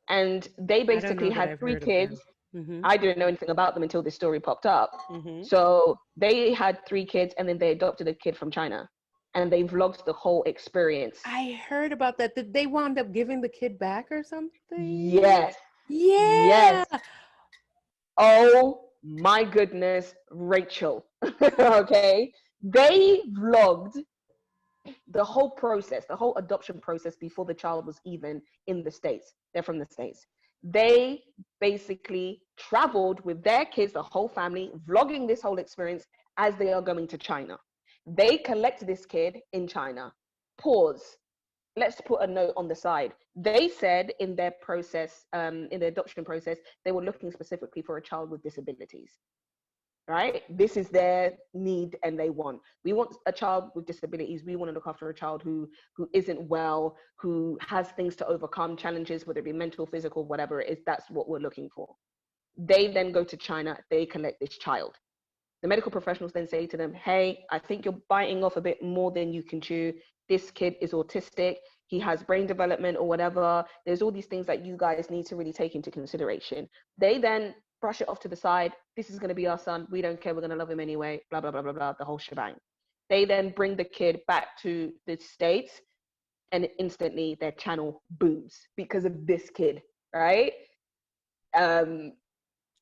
S2: and they
S1: I don't
S2: basically
S1: know that
S2: had
S1: I've
S2: three
S1: heard of them.
S2: kids.
S1: Mm-hmm.
S2: I didn't know anything about them until this story popped up.
S1: Mm-hmm.
S2: So they had 3 kids, and then they adopted a kid from China, and they vlogged the whole experience.
S1: I heard about that. Did they wound up giving the kid back or something?
S2: Yes.
S1: Yeah.
S2: Yes. Oh my goodness, Rachel. Okay. They vlogged the whole process, the whole adoption process before the child was even in the States. They're from the States. They basically traveled with their kids, the whole family, vlogging this whole experience as they are going to China. They collect this kid in China. Pause. Let's put a note on the side. They said in their process, in the adoption process, they were looking specifically for a child with disabilities. Right? This is their need and they want. We want a child with disabilities. We want to look after a child who isn't well, who has things to overcome, challenges, whether it be mental, physical, whatever it is. That's what we're looking for. They then go to China. They collect this child. The medical professionals then say to them, hey, I think you're biting off a bit more than you can chew. This kid is autistic. He has brain development or whatever. There's all these things that you guys need to really take into consideration. They then brush it off to the side. This is going to be our son. We don't care. We're going to love him anyway. Blah, blah, blah, blah, blah, the whole shebang. They then bring the kid back to the States and instantly their channel booms because of this kid, right?
S1: I'm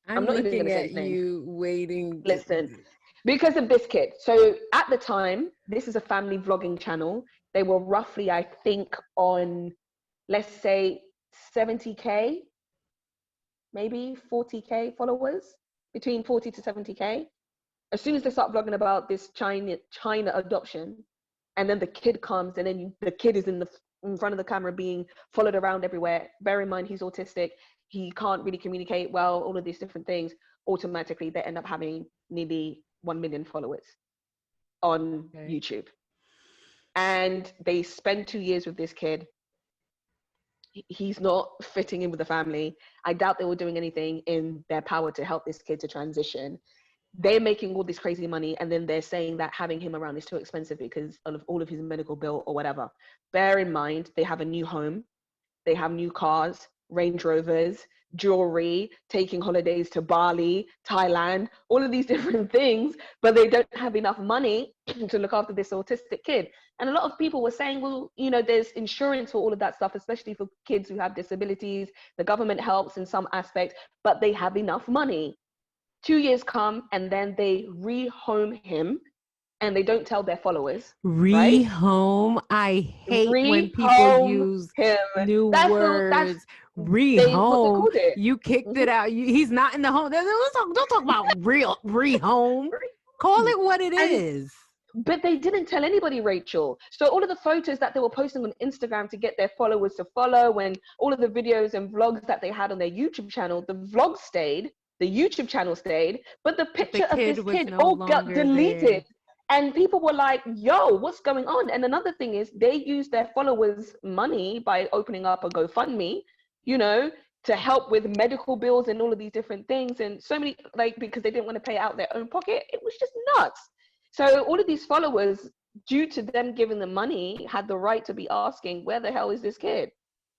S2: I'm not even going
S1: looking
S2: to say
S1: at
S2: his name.
S1: you waiting.
S2: Listen, because of this kid. So at the time, this is a family vlogging channel. They were roughly, I think, on, let's say, 70K, maybe 40K followers, between 40 to 70K. As soon as they start vlogging about this China adoption, and then the kid comes, and then the kid is in front of the camera being followed around everywhere. Bear in mind, he's autistic. He can't really communicate well, all of these different things. Automatically, they end up having nearly 1 million followers on YouTube. And they spend 2 years with this kid. He's not fitting in with the family. I doubt they were doing anything in their power to help this kid to transition. They're making all this crazy money, and then they're saying that having him around is too expensive because of all of his medical bill or whatever. Bear in mind, they have a new home. They have new cars, Range Rovers, jewelry, taking holidays to Bali, Thailand, all of these different things, but they don't have enough money to look after this autistic kid. And a lot of people were saying, well, you know, there's insurance for all of that stuff, especially for kids who have disabilities. The government helps in some aspects, but they have enough money. 2 years come and then they rehome him and they don't tell their followers.
S1: Rehome. I hate when people use
S2: him.
S1: new words. Rehome. You kicked it out. He's not in the home. Don't talk about rehome. Call it what it is.
S2: But they didn't tell anybody, Rachel. So all of the photos that they were posting on Instagram to get their followers to follow, and all of the videos and vlogs that they had on their YouTube channel, the vlog stayed, the YouTube channel stayed, but the picture of this kid all got deleted. There. And people were like, yo, what's going on? And another thing is they used their followers' money by opening up a GoFundMe, you know, to help with medical bills and all of these different things. And so many, like, because they didn't want to pay out their own pocket. It was just nuts. So all of these followers, due to them giving them money, had the right to be asking, where the hell is this kid?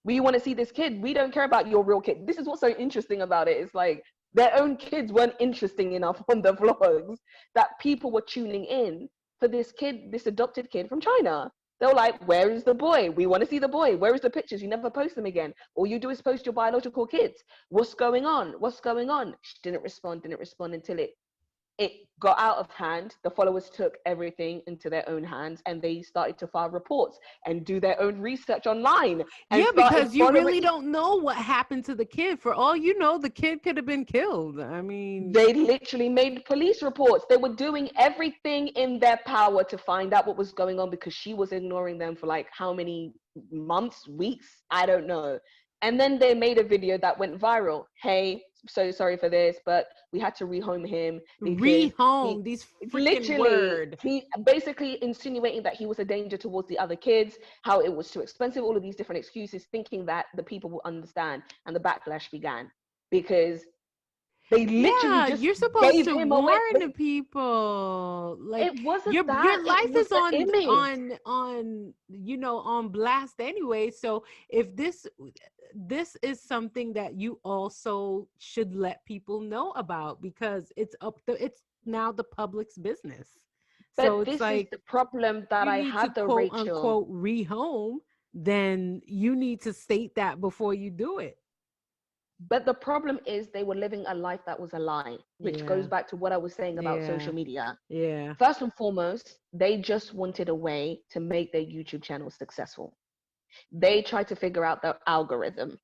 S2: We want to see this kid. We don't care about your real kid. This is what's so interesting about it. It's like their own kids weren't interesting enough on the vlogs that people were tuning in for this kid, this adopted kid from China. They were like, where is the boy? We want to see the boy. Where is the pictures? You never post them again. All you do is post your biological kids. What's going on? What's going on? She didn't respond until it got out of hand. The followers took everything into their own hands, and they started to file reports and do their own research online. And
S1: Yeah, because you really don't know what happened to the kid. For all you know, the kid could have been killed. I mean,
S2: they literally made police reports. They were doing everything in their power to find out what was going on, because she was ignoring them for like how many months, weeks, I don't know. And then they made a video that went viral. Hey, so sorry for this, but we had to rehome him.
S1: Rehome, these freaking words.
S2: He basically insinuating that he was a danger towards the other kids, how it was too expensive, all of these different excuses, thinking that the people will understand. And the backlash began because they literally just
S1: you're supposed to
S2: him
S1: warn
S2: away.
S1: the people. Like,
S2: it wasn't
S1: your life is
S2: on
S1: on blast anyway. So if this is something that you also should let people know about, because it's now the public's business.
S2: But
S1: so
S2: this
S1: it's like,
S2: is the problem that I had, though,
S1: quote
S2: Rachel.
S1: unquote rehome, then you need to state that before you do it.
S2: But the problem is they were living a life that was a lie, which goes back to what I was saying about social media.
S1: Yeah.
S2: First and foremost, they just wanted a way to make their YouTube channel successful. They tried to figure out the algorithm.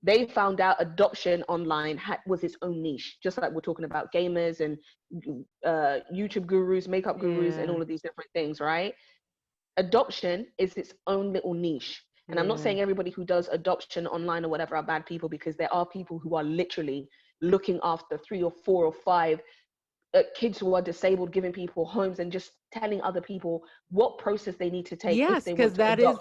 S2: They found out adoption online was its own niche, just like we're talking about gamers and YouTube gurus, makeup gurus, and all of these different things, right? Adoption is its own little niche. And I'm not saying everybody who does adoption online or whatever are bad people, because there are people who are literally looking after 3 or 4 or 5 kids who are disabled, giving people homes and just telling other people what process they need to take.
S1: Yes, because that is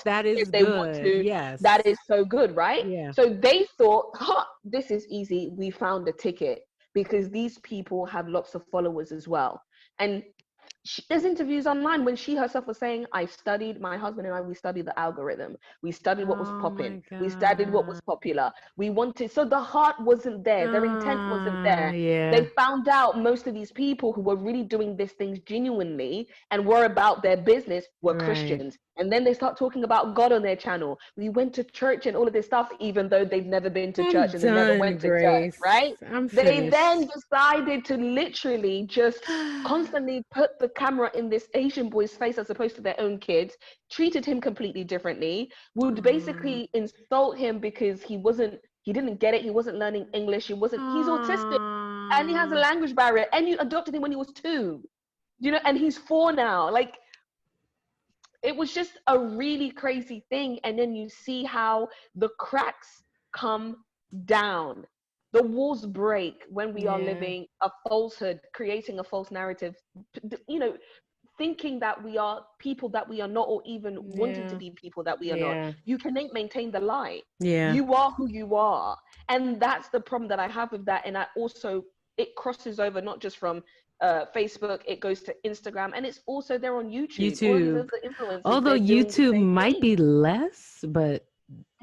S1: good. Yes,
S2: that is so good, right?
S1: Yeah.
S2: So they thought, this is easy. We found a ticket, because these people have lots of followers as well. And there's interviews online when she herself was saying, my husband and I, we studied the algorithm. We studied what was popping. We studied what was popular. So the heart wasn't there. Their intent wasn't there.
S1: Yeah.
S2: They found out most of these people who were really doing these things genuinely and were about their business were Christians. And then they start talking about God on their channel. We went to church and all of this stuff, even though they've never been to church and they never went to church, right? They then decided to literally just constantly put the camera in this Asian boy's face as opposed to their own kids, treated him completely differently, would basically insult him because he didn't get it. He wasn't learning English. He's autistic and he has a language barrier, and you adopted him when he was 2, and he's 4 now. Like, it was just a really crazy thing. And then you see how the cracks come down. The walls break when we are living a falsehood, creating a false narrative, thinking that we are people that we are not, or even wanting to be people that we are not. You cannot maintain the lie. You are who you are. And that's the problem that I have with that. And it crosses over not just from Facebook, it goes to Instagram, and it's also there on YouTube.
S1: Although YouTube might be less, but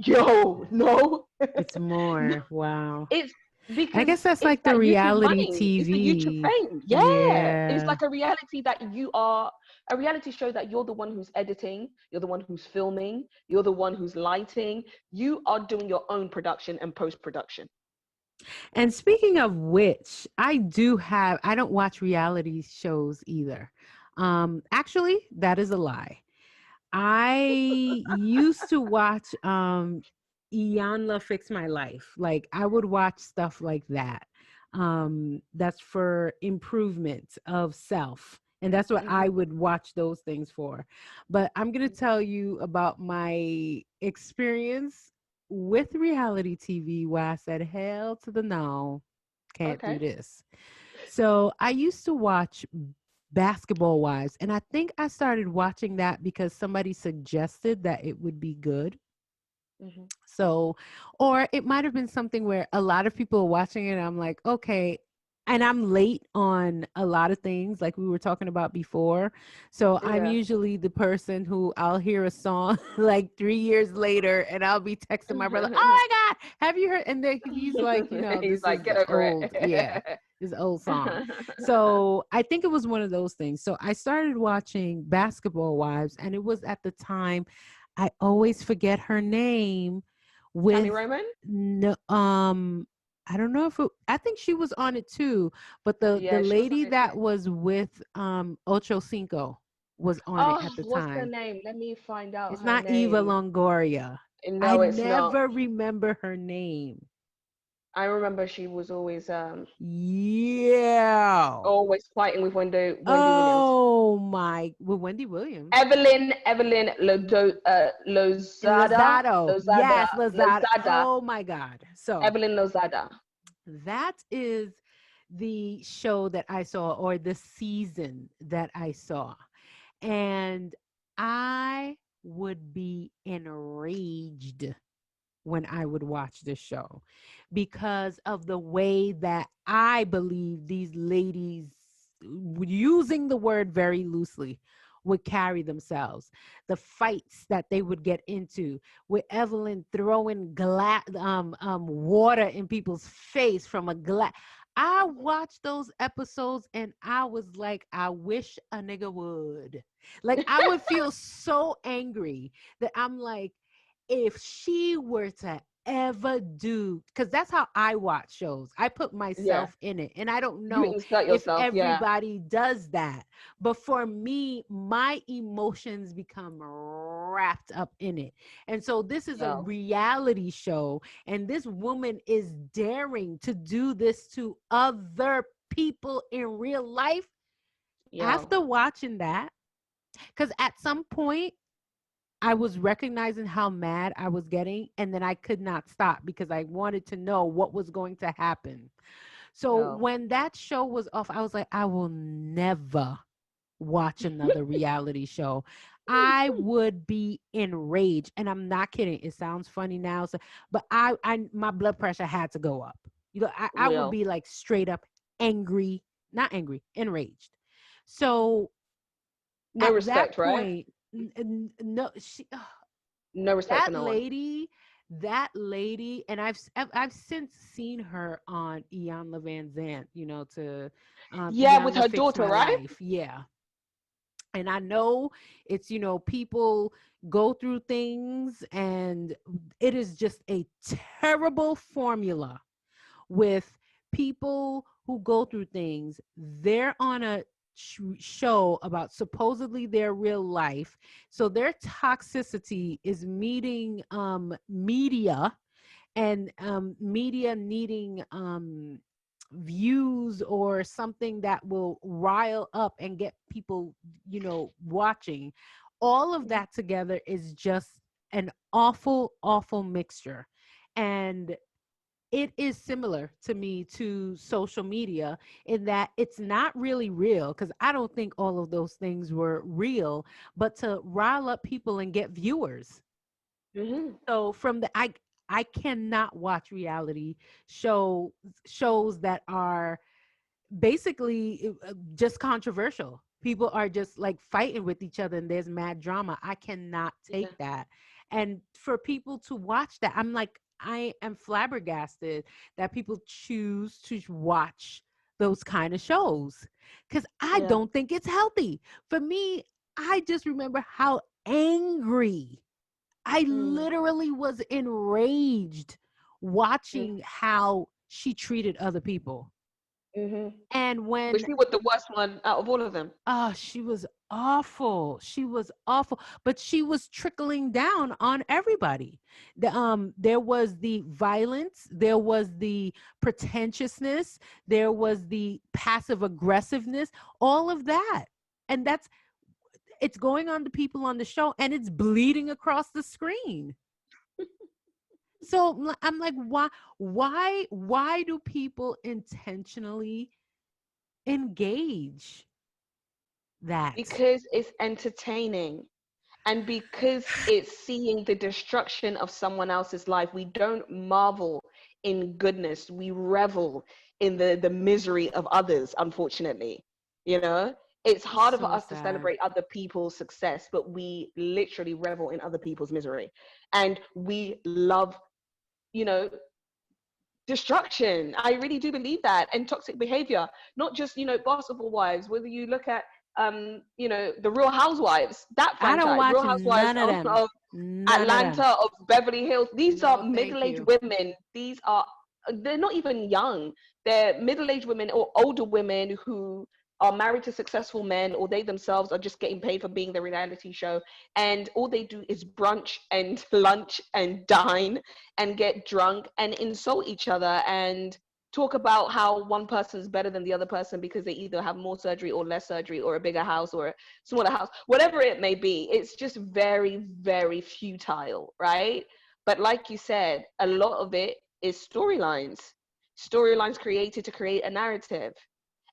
S2: no,
S1: it's more. Wow.
S2: It's because
S1: I guess that's like the reality TV.
S2: It's the YouTube fame. Yeah. It's like a reality a reality show that you're the one who's editing, you're the one who's filming, you're the one who's lighting. You are doing your own production and post-production.
S1: And speaking of which, I don't watch reality shows either. Actually, that is a lie. I used to watch Iyanla Fix My Life. Like, I would watch stuff like that. That's for improvement of self. And that's what I would watch those things for. But I'm going to tell you about my experience with reality TV, where I said, hell to the no, can't do this. So I used to watch Basketball Wives, and I think I started watching that because somebody suggested that it would be good. So, or it might have been something where a lot of people are watching it and I'm like, okay, and I'm late on a lot of things like we were talking about before. So I'm
S2: Yeah.
S1: usually the person who I'll hear a song like 3 years later and I'll be texting my brother, oh my God, have you heard? And then he's like,
S2: He's
S1: this
S2: like,
S1: is
S2: get over
S1: old. Yeah,
S2: it.
S1: this old song. So I think it was one of those things. So I started watching Basketball Wives, and it was at the time, I always forget her name,
S2: Tony
S1: with
S2: Roman?
S1: no, I don't know if I think she was on it too, but the
S2: Yeah, she was on
S1: lady
S2: it too.
S1: that was with Ocho Cinco was on it
S2: Oh,
S1: at the
S2: what's her
S1: time.
S2: name? Let me find out
S1: It's
S2: her
S1: not Eva
S2: name.
S1: Longoria. I
S2: No, it's not.
S1: never remember her name.
S2: I remember she was
S1: Yeah.
S2: always fighting with Wendy Williams.
S1: Oh my, with Wendy Williams.
S2: Evelyn Lozada.
S1: Lozado.
S2: Lozada.
S1: Yes, Lozado.
S2: Lozada.
S1: Oh my God. So
S2: Evelyn Lozada.
S1: that is the show that I saw, or the season that I saw. And I would be enraged when I would watch this show because of the way that I believe these ladies, using the word very loosely, would carry themselves. The fights that they would get into, with Evelyn throwing water in people's face from a glass. I watched those episodes and I was like, I wish a nigga would. Like, I would feel so angry that I'm like, if she were to ever do, because that's how I watch shows, I put
S2: Yeah.
S1: myself in it, and I don't
S2: You
S1: know
S2: insert
S1: if
S2: yourself. Yeah.
S1: everybody does that, but for me, my emotions become wrapped up in it. And so this is a
S2: Yeah.
S1: reality show, and this woman is daring to do this to other people in real life.
S2: Yeah.
S1: After watching that, because at some point I was recognizing how mad I was getting, and then I could not stop because I wanted to know what was going to happen. So
S2: Yeah.
S1: when that show was off, I was like, I will never watch another reality show. I would be enraged, and I'm not kidding. It sounds funny now, so, but my blood pressure had to go up. I would
S2: Real.
S1: be like straight up angry, not angry, enraged. So
S2: No
S1: at that
S2: respect, right?
S1: point, no,
S2: No respect for
S1: that
S2: no one.
S1: lady, that lady, and I've since seen her on Ian Van Zant, to
S2: Yeah, with
S1: Iyanla
S2: her
S1: Fix
S2: daughter,
S1: My
S2: right?
S1: Life. Yeah. And I know it's, people go through things, and it is just a terrible formula with people who go through things. They're on a show about supposedly their real life. So their toxicity is meeting media, and media needing views or something that will rile up and get people, watching. All of that together is just an awful, awful mixture. And it is similar to me to social media in that it's not really real, because I don't think all of those things were real, but to rile up people and get viewers.
S2: Mm-hmm.
S1: So from the I cannot watch reality shows that are basically just controversial. People are just like fighting with each other and there's mad drama. I cannot
S2: Yeah.
S1: take that. And for people to watch that, I'm like, I am flabbergasted that people choose to watch those kind of shows, because I
S2: Yeah.
S1: don't think it's healthy. For me, I just remember how angry I
S2: Mm.
S1: literally was enraged
S2: Mm.
S1: watching how she treated other people.
S2: Mm-hmm.
S1: And
S2: Was
S1: when
S2: she was the worst one out of all of them?
S1: she was awful. She was awful, but she was trickling down on everybody. There was the violence, there was the pretentiousness, there was the passive aggressiveness, all of that. And it's going on to people on the show, and it's bleeding across the screen. So I'm like, why do people intentionally engage that?
S2: Because it's entertaining. And because it's seeing the destruction of someone else's life, we don't marvel in goodness. We revel in the misery of others, unfortunately. You know, it's harder for
S1: So
S2: us to
S1: sad.
S2: celebrate other people's success, but we literally revel in other people's misery. And we love, you know, destruction. I really do believe that. And toxic behavior, not just, you know, basketball wives, whether you look at, you know, the Real Housewives, that
S1: I don't
S2: franchise, Real
S1: watch
S2: Housewives
S1: none of them.
S2: of
S1: None of them.
S2: Atlanta, of Beverly Hills. These are
S1: No, thank
S2: middle-aged
S1: you.
S2: women. These are, they're not even young. They're middle-aged women or older women who are married to successful men, or they themselves are just getting paid for being the reality show. And all they do is brunch and lunch and dine and get drunk and insult each other and talk about how one person's better than the other person because they either have more surgery or less surgery or a bigger house or a smaller house, whatever it may be. It's just very, very futile, right? But like you said, a lot of it is storylines created to create a narrative.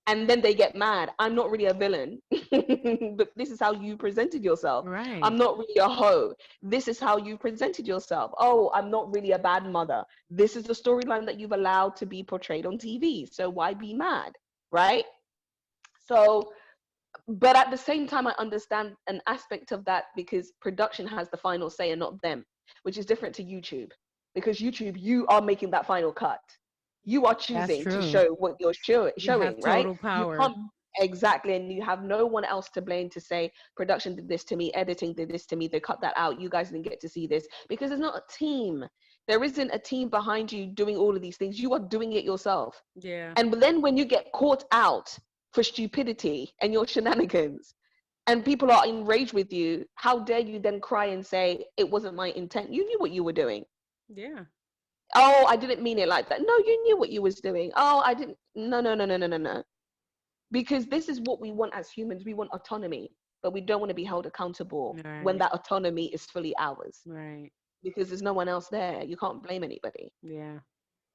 S2: And then they get mad. I'm not really a villain, but this is how you presented yourself.
S1: Right.
S2: I'm not really a hoe. This is how you presented yourself. Oh, I'm not really a bad mother. This is the storyline that you've allowed to be portrayed on TV. So why be mad? Right? So, but at the same time, I understand an aspect of that because production has the final say and not them, which is different to YouTube. Because YouTube, you are making that final cut. You are
S1: That's
S2: choosing to
S1: true.
S2: show what you're
S1: You have
S2: showing, right?
S1: total
S2: You
S1: power.
S2: can't, exactly, and you have no one else to blame to say production did this to me, editing did this to me, they cut that out, you guys didn't get to see this, because it's not a team. There isn't a team behind you doing all of these things. You are doing it yourself.
S1: Yeah.
S2: And then when you get caught out for stupidity and your shenanigans, and people are enraged with you, how dare you then cry and say it wasn't my intent? You knew what you were doing.
S1: Yeah.
S2: Oh, I didn't mean it like that. No, you knew what you was doing. Oh, I didn't. No, no, no, no, no, no, no. Because this is what we want as humans. We want autonomy, but we don't want to be held accountable when
S1: Right.
S2: that autonomy is fully ours
S1: Right.
S2: because there's no one else there. You can't blame anybody.
S1: Yeah.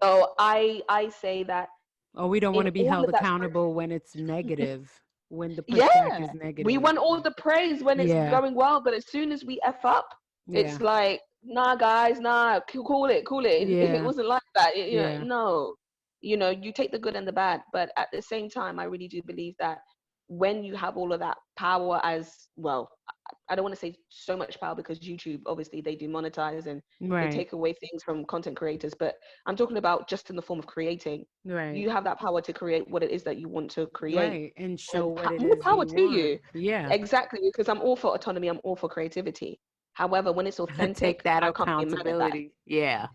S2: So I say that
S1: Oh, we don't want
S2: in
S1: to be
S2: all
S1: held
S2: of that,
S1: accountable when it's negative, when the pushback
S2: yeah,
S1: is
S2: we
S1: negative.
S2: want all the praise when it's
S1: Yeah.
S2: going well, but as soon as we F up,
S1: Yeah.
S2: it's like, nah, guys, nah, cool it, cool it. It
S1: Yeah.
S2: wasn't like that. You know,
S1: Yeah.
S2: no, you know, you take the good and the bad, but at the same time, I really do believe that when you have all of that power as well, I don't want to say so much power because YouTube, obviously, they do monetize and they
S1: Right.
S2: take away things from content creators, but I'm talking about just in the form of creating.
S1: Right.
S2: You have that power to create what it is that you want to create,
S1: Right. And show
S2: and
S1: what it
S2: more
S1: is
S2: power
S1: you
S2: to
S1: want.
S2: you.
S1: Yeah.
S2: Exactly, because I'm all for autonomy, I'm all for creativity. However, when it's
S1: Take
S2: authentic,
S1: that
S2: I can't be mad at that.
S1: accountability. Yeah.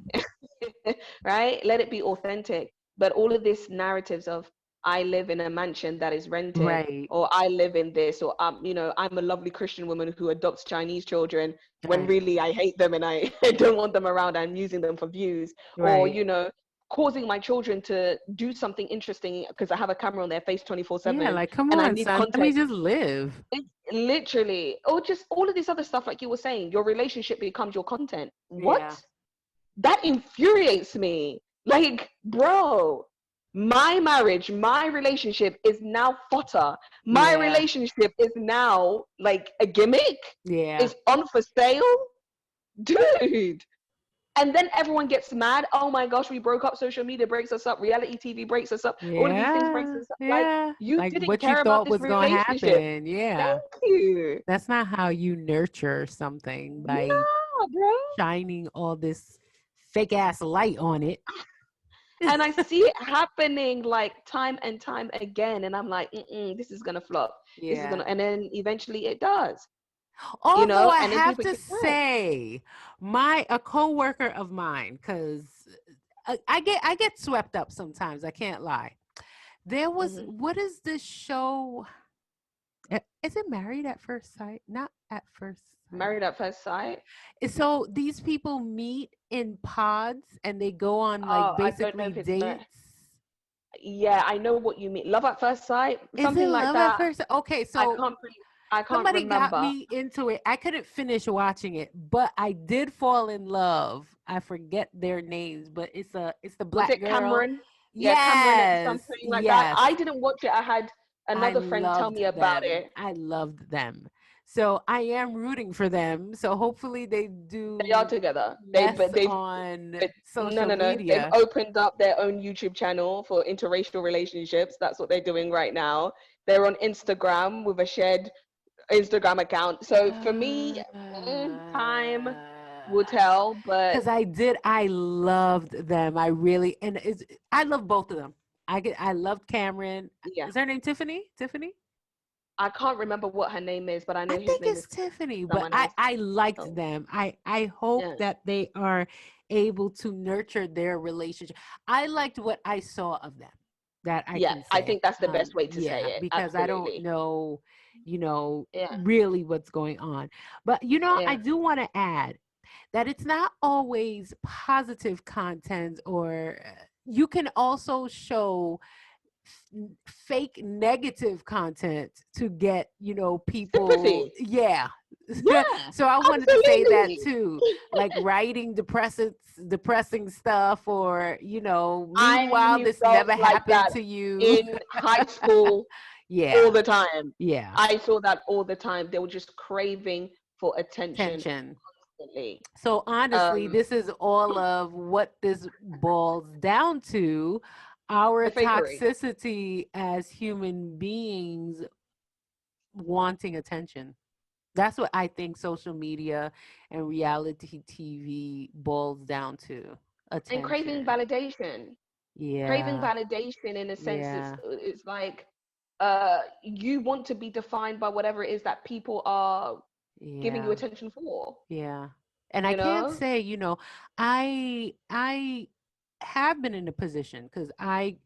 S2: Right? Let it be authentic. But all of these narratives of I live in a mansion that is rented,
S1: Right.
S2: or I live in this, or you know, I'm a lovely Christian woman who adopts Chinese children when
S1: Right.
S2: really I hate them and I, I don't want them around. I'm using them for views, or
S1: Right.
S2: you know, causing my children to do something interesting because I have a camera on their face
S1: Yeah.
S2: 24/7
S1: Like, come
S2: and I
S1: on,
S2: need
S1: son. Let me
S2: content.
S1: just live.
S2: Literally, or just all of this other stuff, like you were saying, your relationship becomes your content.
S1: Yeah.
S2: What? That infuriates me. Like, bro, my marriage, my relationship is now fodder. My
S1: Yeah.
S2: relationship is now like a gimmick.
S1: Yeah.
S2: It's on for sale. Dude. And then everyone gets mad. Oh my gosh, we broke up. Social media breaks us up. Reality TV breaks us up. All of these things breaks
S1: Yeah.
S2: us up. Like,
S1: Yeah.
S2: you
S1: Like
S2: didn't
S1: what you
S2: care about
S1: thought
S2: this
S1: was going to
S2: relationship.
S1: happen.
S2: Thank
S1: Yeah.
S2: you.
S1: That's not how you nurture something by
S2: No, bro.
S1: shining all this fake ass light on it.
S2: And I see it happening like time and time again. And I'm like, this is going to flop. This is going
S1: Yeah.
S2: to, and then eventually it does, you
S1: Although
S2: know,
S1: I
S2: and then
S1: have
S2: people
S1: to
S2: get mad.
S1: say, a coworker of mine, because I get swept up sometimes. I can't lie. There was,
S2: Hmm.
S1: what is this show? Is it Married at First Sight? Not at First Sight.
S2: Married at first sight.
S1: So these people meet in pods and they go on like
S2: Oh, I don't know
S1: basically
S2: if it's,
S1: dates.
S2: yeah, I know what you mean. Love at first sight,
S1: Is it
S2: something like
S1: Love at
S2: that.
S1: First? Okay,
S2: I
S1: so
S2: can't, I can't
S1: somebody got
S2: remember.
S1: me into it. I couldn't finish watching it, but I did fall in love. I forget their names, but it's the
S2: Was
S1: black
S2: it
S1: girl.
S2: Cameron? Yeah, Cameron and
S1: Yes,
S2: something like that.
S1: yes.
S2: I didn't watch it. I had
S1: I
S2: another friend tell
S1: loved
S2: me about
S1: them.
S2: it.
S1: I loved them. So I am rooting for them. So hopefully they
S2: They are
S1: do
S2: together.
S1: less on
S2: But no,
S1: social
S2: no, no. They've
S1: media.
S2: opened up their own YouTube channel for interracial relationships. That's what they're doing right now. They're on Instagram with a shared Instagram account. So for me, time will tell. But
S1: Because I loved them. I really, I love both of them. I loved Cameron.
S2: yeah,
S1: Is her name Tiffany? Tiffany?
S2: I can't remember what her name is, but I
S1: I
S2: know his
S1: think
S2: name is
S1: it's Tiffany, but
S2: someone else.
S1: I liked
S2: Oh,
S1: them. I hope
S2: yeah.
S1: that they are able to nurture their relationship. I liked what I saw of them. That I
S2: Yeah,
S1: can
S2: I
S1: say.
S2: think that's the best way to say
S1: Yeah,
S2: it.
S1: because I don't
S2: Absolutely.
S1: know,
S2: Yeah,
S1: really what's going on. But I
S2: yeah.
S1: do want to add that it's not always positive content, or you can also show fake negative content to get people.
S2: Sympathy.
S1: Yeah.
S2: Yeah,
S1: So I wanted to say that
S2: absolutely.
S1: too, like writing depressing stuff, or meanwhile
S2: I
S1: this
S2: felt
S1: never
S2: like
S1: happened
S2: that
S1: to you.
S2: in high school all
S1: Yeah,
S2: the time.
S1: yeah.
S2: I saw that all the time. They were just craving for attention
S1: Tension.
S2: constantly.
S1: So honestly,
S2: Um,
S1: this is all of what this boils down to: our
S2: the fakery.
S1: toxicity as human beings wanting attention. That's what I think social media and reality TV boils down to:
S2: And craving
S1: attention.
S2: validation. Craving
S1: Yeah,
S2: validation in a sense,
S1: yeah,
S2: it's like you want to be defined by whatever it is that people are giving you
S1: yeah,
S2: attention for,
S1: yeah. And I
S2: you
S1: can't
S2: know?
S1: say, I have been in a position, because I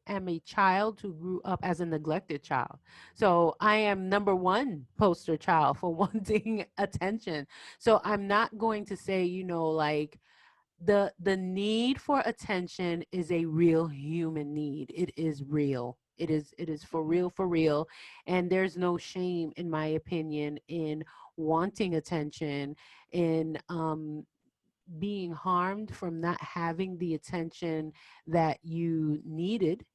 S1: am a child who grew up as a neglected child. So I am number one poster child for wanting attention. So I'm not going to say, like, the need for attention is a real human need. It is real. It is for real. And there's no shame, in my opinion, in wanting attention, in being harmed from not having the attention that you needed,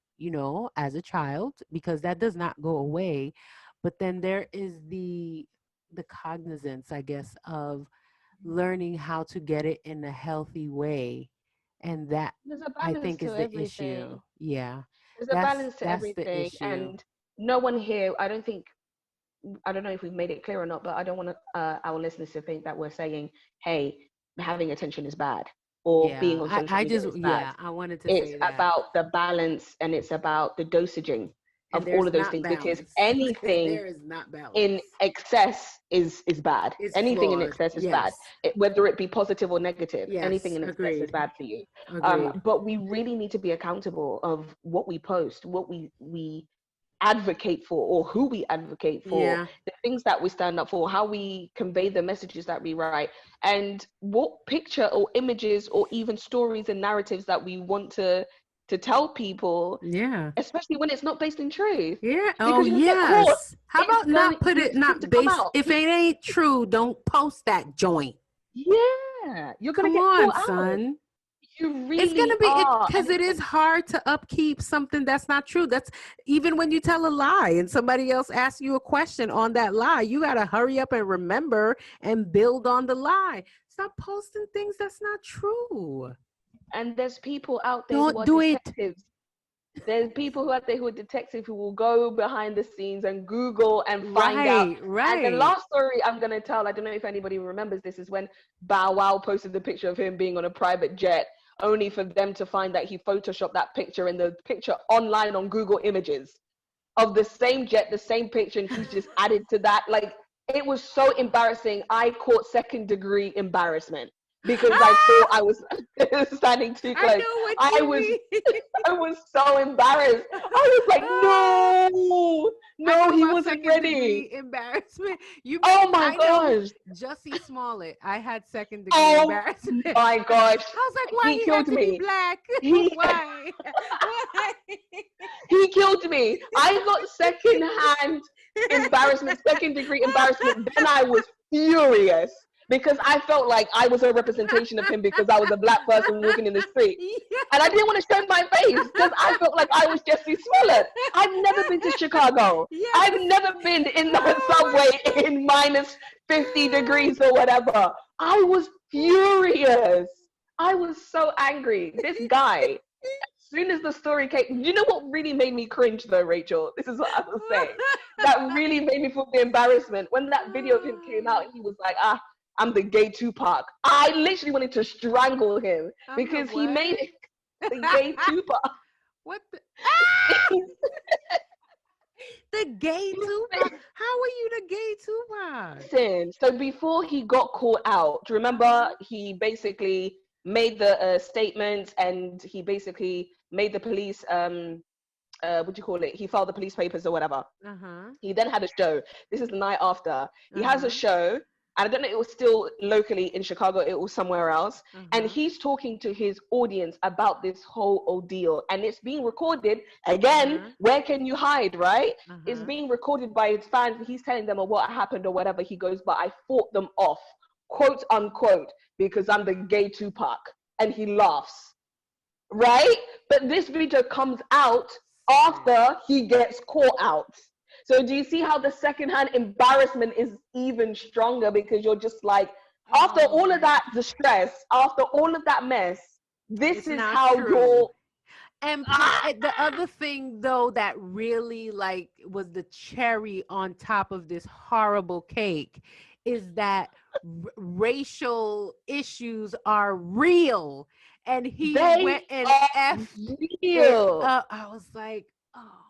S1: as a child, because that does not go away. But then there is the cognizance, I guess, of learning how to get it in a healthy way. And that,
S2: There's a
S1: I
S2: balance
S1: think,
S2: to
S1: is the issue.
S2: everything.
S1: Yeah.
S2: There's a
S1: That's
S2: balance to
S1: that's the
S2: everything.
S1: issue.
S2: And no one here, I don't think, I don't know if we've made it clear or not, but I don't want our listeners to think that we're saying, hey, having attention is bad or being
S1: Yeah.
S2: on social
S1: I
S2: media
S1: just,
S2: is bad.
S1: yeah, I wanted to
S2: It's
S1: say that.
S2: about the balance and it's about the dosaging
S1: And
S2: of all
S1: there's
S2: of those
S1: not
S2: things, because
S1: balance.
S2: anything
S1: There is not balance.
S2: in excess is bad.
S1: It's
S2: Anything in
S1: flawed.
S2: excess is bad.
S1: Yes.
S2: Whether it be positive or negative, anything
S1: Yes.
S2: in excess is
S1: Agreed.
S2: bad for you.
S1: Agreed.
S2: But we really need to be accountable of what we post, what we advocate for, or who we advocate for,
S1: Yeah.
S2: the things that we stand up for, how we convey the messages that we write, and what picture or images or even stories and narratives that we want to tell people,
S1: Yeah.
S2: especially when it's not based in truth.
S1: Yeah. Oh,
S2: Because you'll get caught,
S1: yes. How
S2: it's
S1: about
S2: going,
S1: not put it,
S2: it's going to
S1: not
S2: come
S1: based?
S2: out.
S1: If it ain't true, don't post that joint.
S2: Yeah, you're gonna
S1: Come
S2: get
S1: on,
S2: caught out.
S1: son.
S2: You
S1: It's gonna
S2: really
S1: be it,
S2: are.
S1: because it is hard to upkeep something that's not true. That's even when you tell a lie and somebody else asks you a question on that lie, you gotta hurry up and remember and build on the lie. Stop posting things that's not true.
S2: And there's people out there who
S1: Don't
S2: are
S1: do it.
S2: detectives. There's people who out there who are detectives who will go behind the scenes and Google and find out.
S1: Right,
S2: And the
S1: right.
S2: last story I'm going to tell, I don't know if anybody remembers this, is when Bow Wow posted the picture of him being on a private jet, only for them to find that he photoshopped that picture in the picture online on Google Images of the same jet, the same picture, and he's just added to that. Like, it was so embarrassing. I caught second-degree embarrassment because I thought I was standing too
S1: I
S2: close.
S1: know what
S2: I
S1: you
S2: was
S1: mean.
S2: I was so embarrassed. I was like, no,
S1: I know
S2: no, he
S1: about
S2: wasn't
S1: second
S2: ready.
S1: degree embarrassment.
S2: Oh my
S1: I know
S2: gosh.
S1: Jussie Smollett. I had second degree
S2: Oh
S1: embarrassment.
S2: my
S1: I
S2: gosh.
S1: was like, why
S2: He
S1: he had
S2: killed
S1: to be
S2: me.
S1: black?
S2: He
S1: Why? Why?
S2: he killed me. I got second-hand embarrassment, second-degree embarrassment. Then I was furious. because I felt like I was a representation of him because I was a black person walking in the street.
S1: Yeah.
S2: And I didn't want to show my face because I felt like I was Jesse Smollett. I've never been to Chicago.
S1: Yes.
S2: I've never been in the subway in minus 50 degrees or whatever. I was furious. I was so angry. This guy, as soon as the story came, you know what really made me cringe though, Rachel? This is what I will say. That really made me feel the embarrassment. When that video of him came out, he was like, I'm the gay Tupac. I literally wanted to strangle him because he made it the gay Tupac.
S1: What the? The gay Tupac? How are you the gay Tupac?
S2: Listen, so before he got caught out, do you remember he basically made the statements and he basically made the police, what do you call it? He filed the police papers or whatever. He then had a show. This is the night after. He has a show. And I don't know, it was still locally in Chicago, it was somewhere else. And he's talking to his audience about this whole ordeal. And it's being recorded. Again, where can you hide, right? It's being recorded by his fans. He's telling them what happened or whatever. He goes, but I fought them off, quote unquote, because I'm the gay Tupac. And he laughs, right? But this video comes out after he gets caught out. So do you see how the secondhand embarrassment is even stronger? Because you're just like, after all of that distress, after all of that mess, this is how you're.
S1: And the other thing, though, that really like was the cherry on top of this horrible cake is that racial issues are real. And he went and effed real. I was like, oh.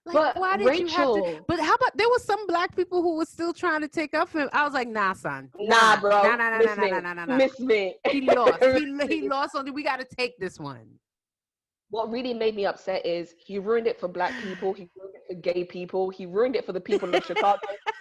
S1: Like,
S2: but
S1: why did
S2: Rachel,
S1: you have to? But how about there was some black people who was still trying to take up for him? I was like, nah, son.
S2: Nah, bro.
S1: Nah.
S2: Miss me.
S1: He lost. He lost on it. We got to take this one.
S2: What really made me upset is he ruined it for black people. He ruined it for gay people. He ruined it for the people of Chicago.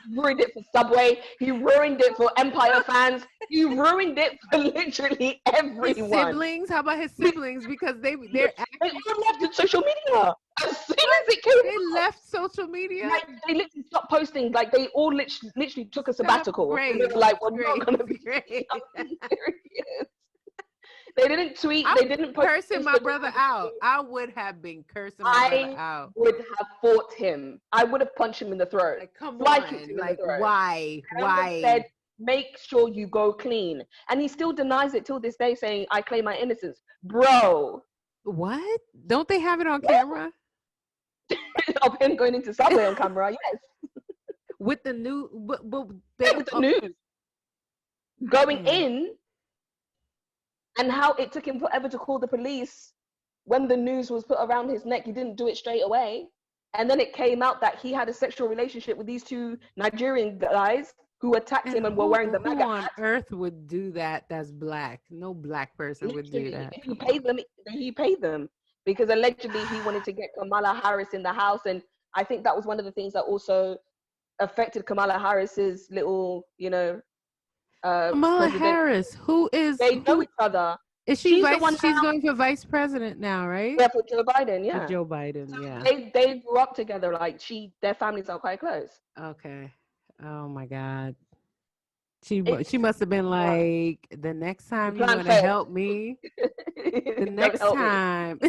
S2: He ruined it for Subway. He ruined it for Empire fans. He ruined it for literally everyone.
S1: His siblings? How about his siblings? Because they're
S2: they all left social media. As soon as it came,
S1: they left social media.
S2: Like, they literally stopped posting. Like they all literally took a sabbatical.
S1: Great.
S2: They were like, we're not gonna be
S1: great.
S2: serious. They didn't tweet. They didn't post.
S1: Cursing my brother out. I would have been cursing my brother out.
S2: I would have fought him. I would have punched him in the throat.
S1: Like, come on. Like, why?
S2: Why? Said, make sure you go clean. And he still denies it till this day, saying, I claim my innocence. Bro.
S1: What? Don't they have it on camera?
S2: Of him going into Subway on camera, yes.
S1: With the news. With
S2: the news. Going in. And how it took him forever to call the police when the news was put around his neck. He didn't do it straight away. And then it came out that he had a sexual relationship with these two Nigerian guys who attacked him and were wearing the MAGA
S1: hat. Who on earth would do that that's black? No black person would do that.
S2: If he paid them. Because allegedly he wanted to get Kamala Harris in the house. And I think that was one of the things that also affected Kamala Harris's little,
S1: Kamala Harris, who is
S2: they know each other.
S1: Is she she's going for vice president now, right?
S2: Yeah, for Joe Biden, yeah.
S1: For Joe Biden, yeah.
S2: They grew up together, like their families are quite close.
S1: Okay. Oh my God. She must have been like, the next time you want to help me, the next time.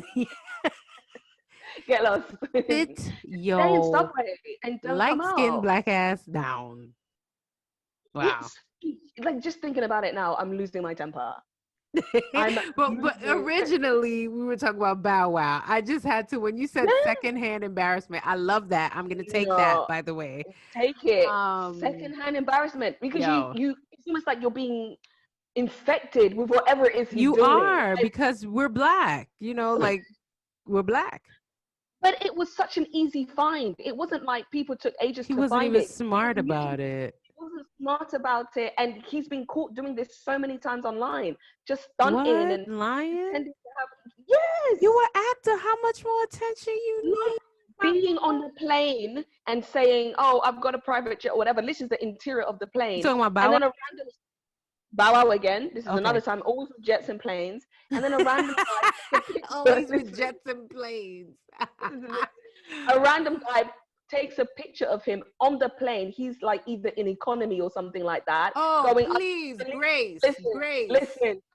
S2: Get lost.
S1: Sit your light-skinned black ass down. Wow.
S2: Like, just thinking about it now, I'm losing my temper.
S1: But originally we were talking about Bow Wow. I just had to, when you said secondhand embarrassment, I love that. I'm gonna take that, by the way.
S2: Take it. Secondhand embarrassment, because you it's almost like you're being infected with whatever it is
S1: you doing. Are like, because we're black, like we're black.
S2: But it was such an easy find. It wasn't like people took ages to find it.
S1: He wasn't even smart about it.
S2: Wasn't smart about it, and he's been caught doing this so many times online, just stunting and
S1: lying.
S2: Yes,
S1: you were actor. How much more attention you need?
S2: Being on the plane and saying, "Oh, I've got a private jet," or whatever. This is the interior of the plane.
S1: You're talking about Bow Wow?
S2: And then a random Bow Wow again. This is another time, always with jets and planes. And then a random guy,
S1: always with jets and planes.
S2: A random guy takes a picture of him on the plane. He's like either in economy or something like that.
S1: Oh,
S2: Going,
S1: please, Grace,
S2: listen,
S1: Grace,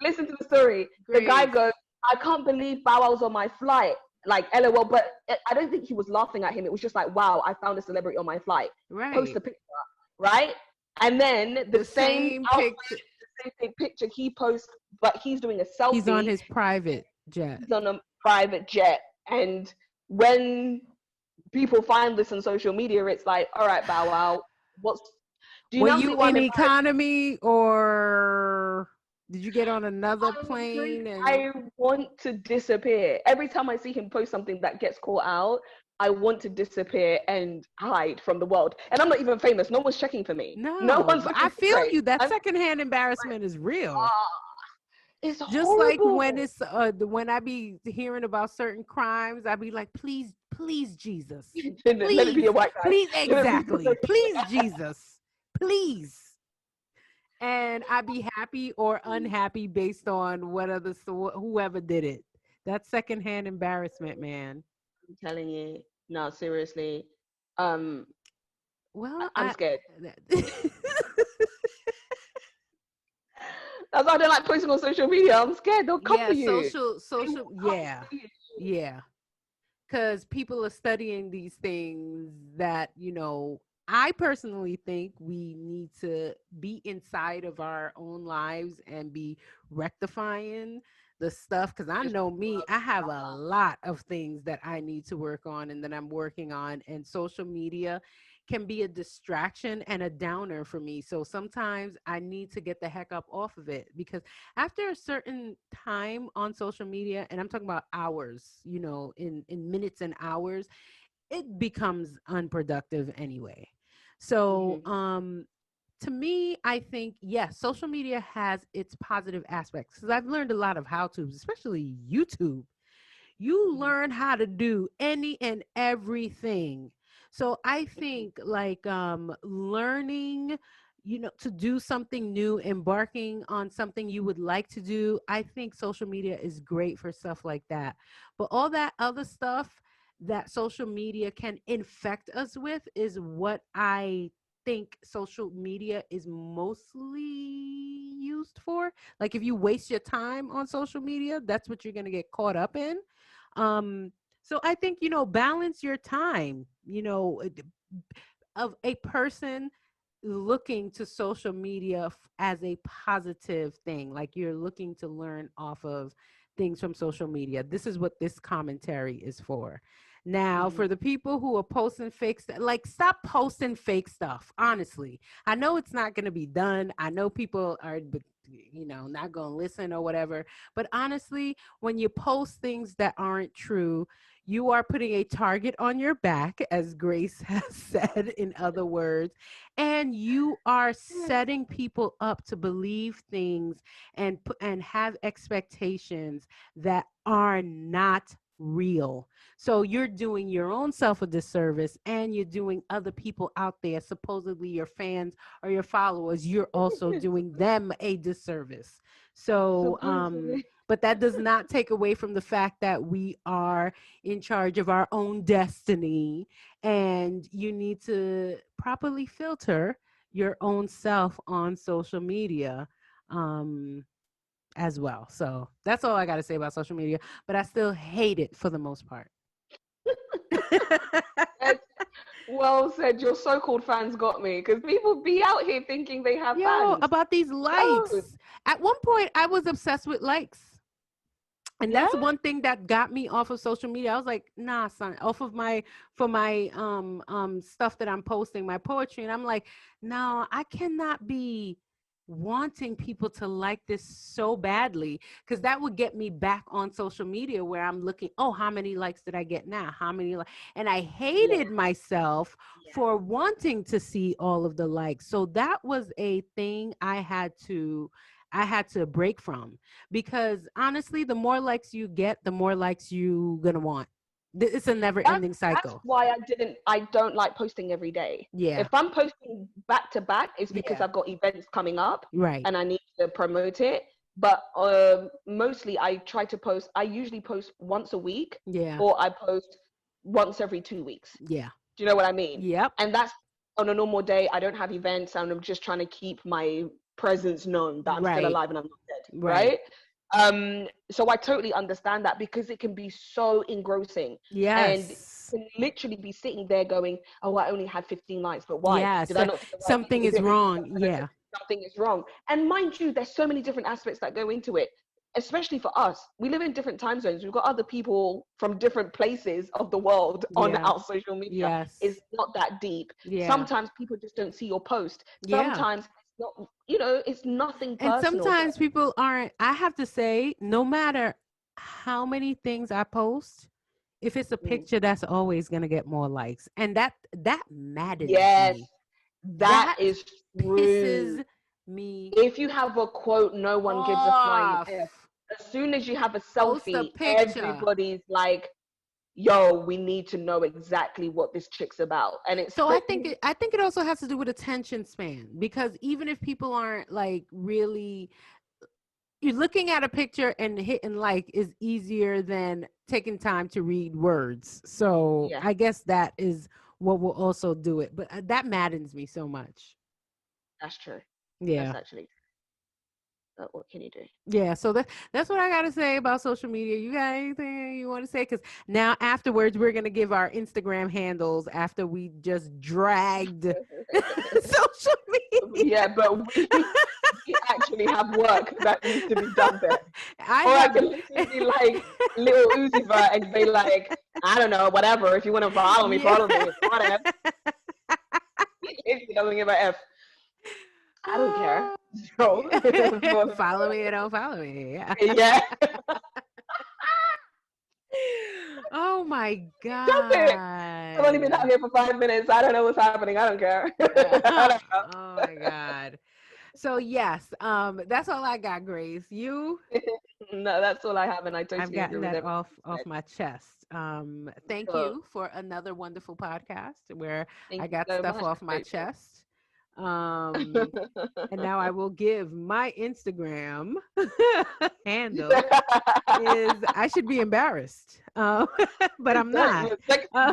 S2: listen to the story. The guy
S1: Grace.
S2: goes, I can't believe Bow Wow's on my flight. Like, LOL. But I don't think he was laughing at him. It was just like, wow, I found a celebrity on my flight. Post
S1: Right.
S2: the picture, right? And then the same outfit,
S1: picture.
S2: the same picture he posts, but he's doing a selfie.
S1: He's on his private jet.
S2: He's on a private jet. And when people find this on social media, it's like, all right, Bow Wow, do you
S1: Were
S2: know
S1: you in economy, or did you get on another plane?
S2: I want to disappear. Every time I see him post something that gets caught out, I want to disappear and hide from the world. And I'm not even famous. No one's checking for me. No one's.
S1: I feel you. That secondhand embarrassment is real.
S2: It's
S1: just
S2: horrible.
S1: Like when it's when I be hearing about certain crimes, I be like, please, Jesus, please,
S2: let it be a white guy.
S1: Please, exactly, please, Jesus, please. And I'd be happy or unhappy based on whoever did it. That secondhand embarrassment, man.
S2: I'm telling you, no, seriously.
S1: Well,
S2: I'm scared. That's why I don't like posting on social media. I'm scared they'll come for you.
S1: Social, yeah. Because people are studying these things that, I personally think we need to be inside of our own lives and be rectifying the stuff. Because I know me, I have a lot of things that I need to work on and that I'm working on. And social media can be a distraction and a downer for me. So sometimes I need to get the heck up off of it, because after a certain time on social media, and I'm talking about hours, in minutes and hours, it becomes unproductive anyway. So, to me, I think, yes, social media has its positive aspects, because I've learned a lot of how-tos, especially YouTube. You learn how to do any and everything. So I think like learning, to do something new, embarking on something you would like to do. I think social media is great for stuff like that. But all that other stuff that social media can infect us with is what I think social media is mostly used for. Like if you waste your time on social media, that's what you're going to get caught up in. So I think, balance your time, of a person looking to social media as a positive thing. Like you're looking to learn off of things from social media. This is what this commentary is for. Now, for the people who are posting fake stuff, like stop posting fake stuff. Honestly, I know it's not going to be done. I know people are, not going to listen or whatever. But honestly, when you post things that aren't true, you are putting a target on your back, as Grace has said, in other words, and you are setting people up to believe things and have expectations that are not real. So you're doing your own self a disservice, and you're doing other people out there, supposedly your fans or your followers, you're also doing them a disservice. So, but that does not take away from the fact that we are in charge of our own destiny, and you need to properly filter your own self on social media as well. So that's all I got to say about social media, but I still hate it for the most part.
S2: Well said. Your so-called fans got me, because people be out here thinking they have fans.
S1: About these likes. At one point, I was obsessed with likes. And that's one thing that got me off of social media. I was like, nah, son, for my stuff that I'm posting, my poetry. And I'm like, no, I cannot be wanting people to like this so badly, because that would get me back on social media where I'm looking, oh, how many likes did I get now? How many and I hated myself for wanting to see all of the likes. So that was a thing I had to break from, because honestly, the more likes you get, the more likes you're gonna want. It's a never-ending cycle.
S2: That's why I don't like posting every day.
S1: Yeah.
S2: If I'm posting back to back, it's because I've got events coming up,
S1: right,
S2: and I need to promote it. But mostly I usually post once a week, or I post once every 2 weeks.
S1: Yeah.
S2: Do you know what I mean?
S1: Yep.
S2: And that's on a normal day. I don't have events, and I'm just trying to keep my presence known that I'm still
S1: Right.
S2: alive and I'm not dead.
S1: Right.
S2: Right. So I totally understand that, because it can be so engrossing, and you
S1: Yes.
S2: can literally be sitting there going, "Oh, I only had 15 likes, but why?
S1: Yes.
S2: Did I not see the right
S1: Something
S2: people? Is
S1: is
S2: it because
S1: wrong. Yeah.
S2: something is wrong?" And mind you, there's so many different aspects that go into it. Especially for us, we live in different time zones. We've got other people from different places of the world on
S1: Yeah.
S2: our social media.
S1: Yes.
S2: It's not that deep.
S1: Yeah.
S2: Sometimes people just don't see your post.
S1: Yeah.
S2: Sometimes it's not, it's nothing
S1: And
S2: personal. But
S1: sometimes people aren't, I have to say, no matter how many things I post, if it's a
S2: mm,
S1: picture, that's always going to get more likes. And that maddens
S2: yes,
S1: me.
S2: that
S1: That
S2: is true.
S1: pisses me
S2: If you have a quote, no one gives a flying
S1: off.
S2: F. As soon as you have a
S1: Post a
S2: selfie,
S1: picture.
S2: everybody's like, yo, we need to know exactly what this chick's about. And it's
S1: So
S2: crazy.
S1: I think it also has to do with attention span, because even if people aren't like really, you're looking at a picture and hitting like is easier than taking time to read words. So
S2: Yeah,
S1: I guess that is what will also do it. But that maddens me so much.
S2: that's true. That's
S1: Yeah.
S2: actually, what can you do?
S1: Yeah, so that's what I got to say about social media. You got anything you want to say? Because now afterwards, we're gonna give our Instagram handles after we just dragged social media.
S2: Yeah, but we actually have work that needs to be done there.
S1: I
S2: Or I
S1: have.
S2: can literally be like little Uzi Vert and be like, I don't know, whatever. If you want to follow me,
S1: Yeah.
S2: follow me. Whatever. If you doesn't give a F, I don't care. So,
S1: Follow me or don't follow me. Yeah.
S2: yeah,
S1: Oh my
S2: that's it. I've only been out
S1: God.
S2: here for 5 minutes. I don't know what's happening. I don't care. I don't
S1: Oh my God. So yes, that's all I got, Grace. You,
S2: know. No, that's all I have, and I
S1: I've
S2: totally agree
S1: gotten
S2: with
S1: that
S2: everything
S1: off
S2: you
S1: my chest. Thank
S2: said.
S1: you for another wonderful podcast where I
S2: Thank you
S1: got
S2: so
S1: stuff
S2: much.
S1: off my
S2: Grateful.
S1: chest. And now I will give my Instagram handle is, I should be embarrassed, but I'm
S2: Don't,
S1: not.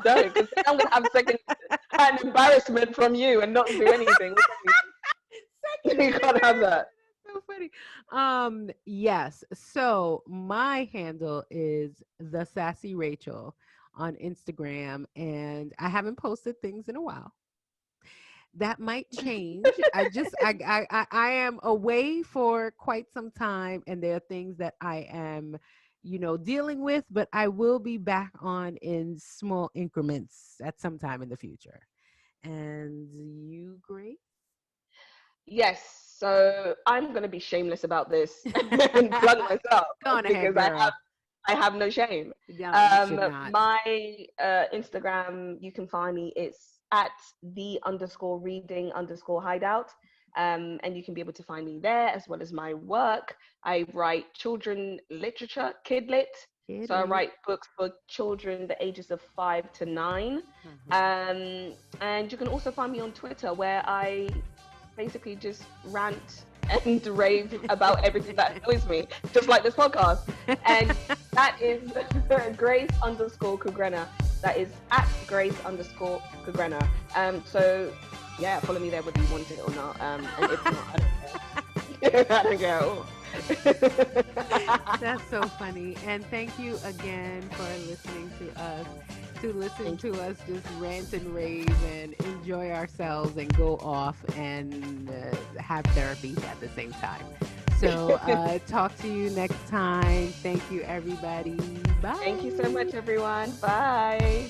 S2: don't, because I'm gonna have second-hand embarrassment from you and not do anything. You can't have that.
S1: So funny. Yes. So my handle is the Sassy Rachel on Instagram, and I haven't posted things in a while. That might change. I am away for quite some time, and there are things that I am, dealing with, but I will be back on in small increments at some time in the future. And you, Grace?
S2: Yes, so I'm gonna be shameless about this and plug myself
S1: Go on ahead,
S2: because
S1: girl.
S2: I have no shame.
S1: No, you should not.
S2: My Instagram, you can find me. It's at @the_reading_hideout. And you can be able to find me there, as well as my work. I write children literature, kidlit. So I write books for children the ages of 5 to 9. And you can also find me on Twitter, where I basically just rant and rave about everything that annoys me, just like this podcast. And that is Grace_Kugrena. That is at Grace_Kugrena. So yeah, follow me there whether you want it or not. And if not, I don't care. I don't care at all.
S1: That's so funny. And thank you again for listening to us, just rant and rave and enjoy ourselves and go off and have therapy at the same time. So talk to you next time. Thank you, everybody. Bye.
S2: Thank you so much, everyone. Bye.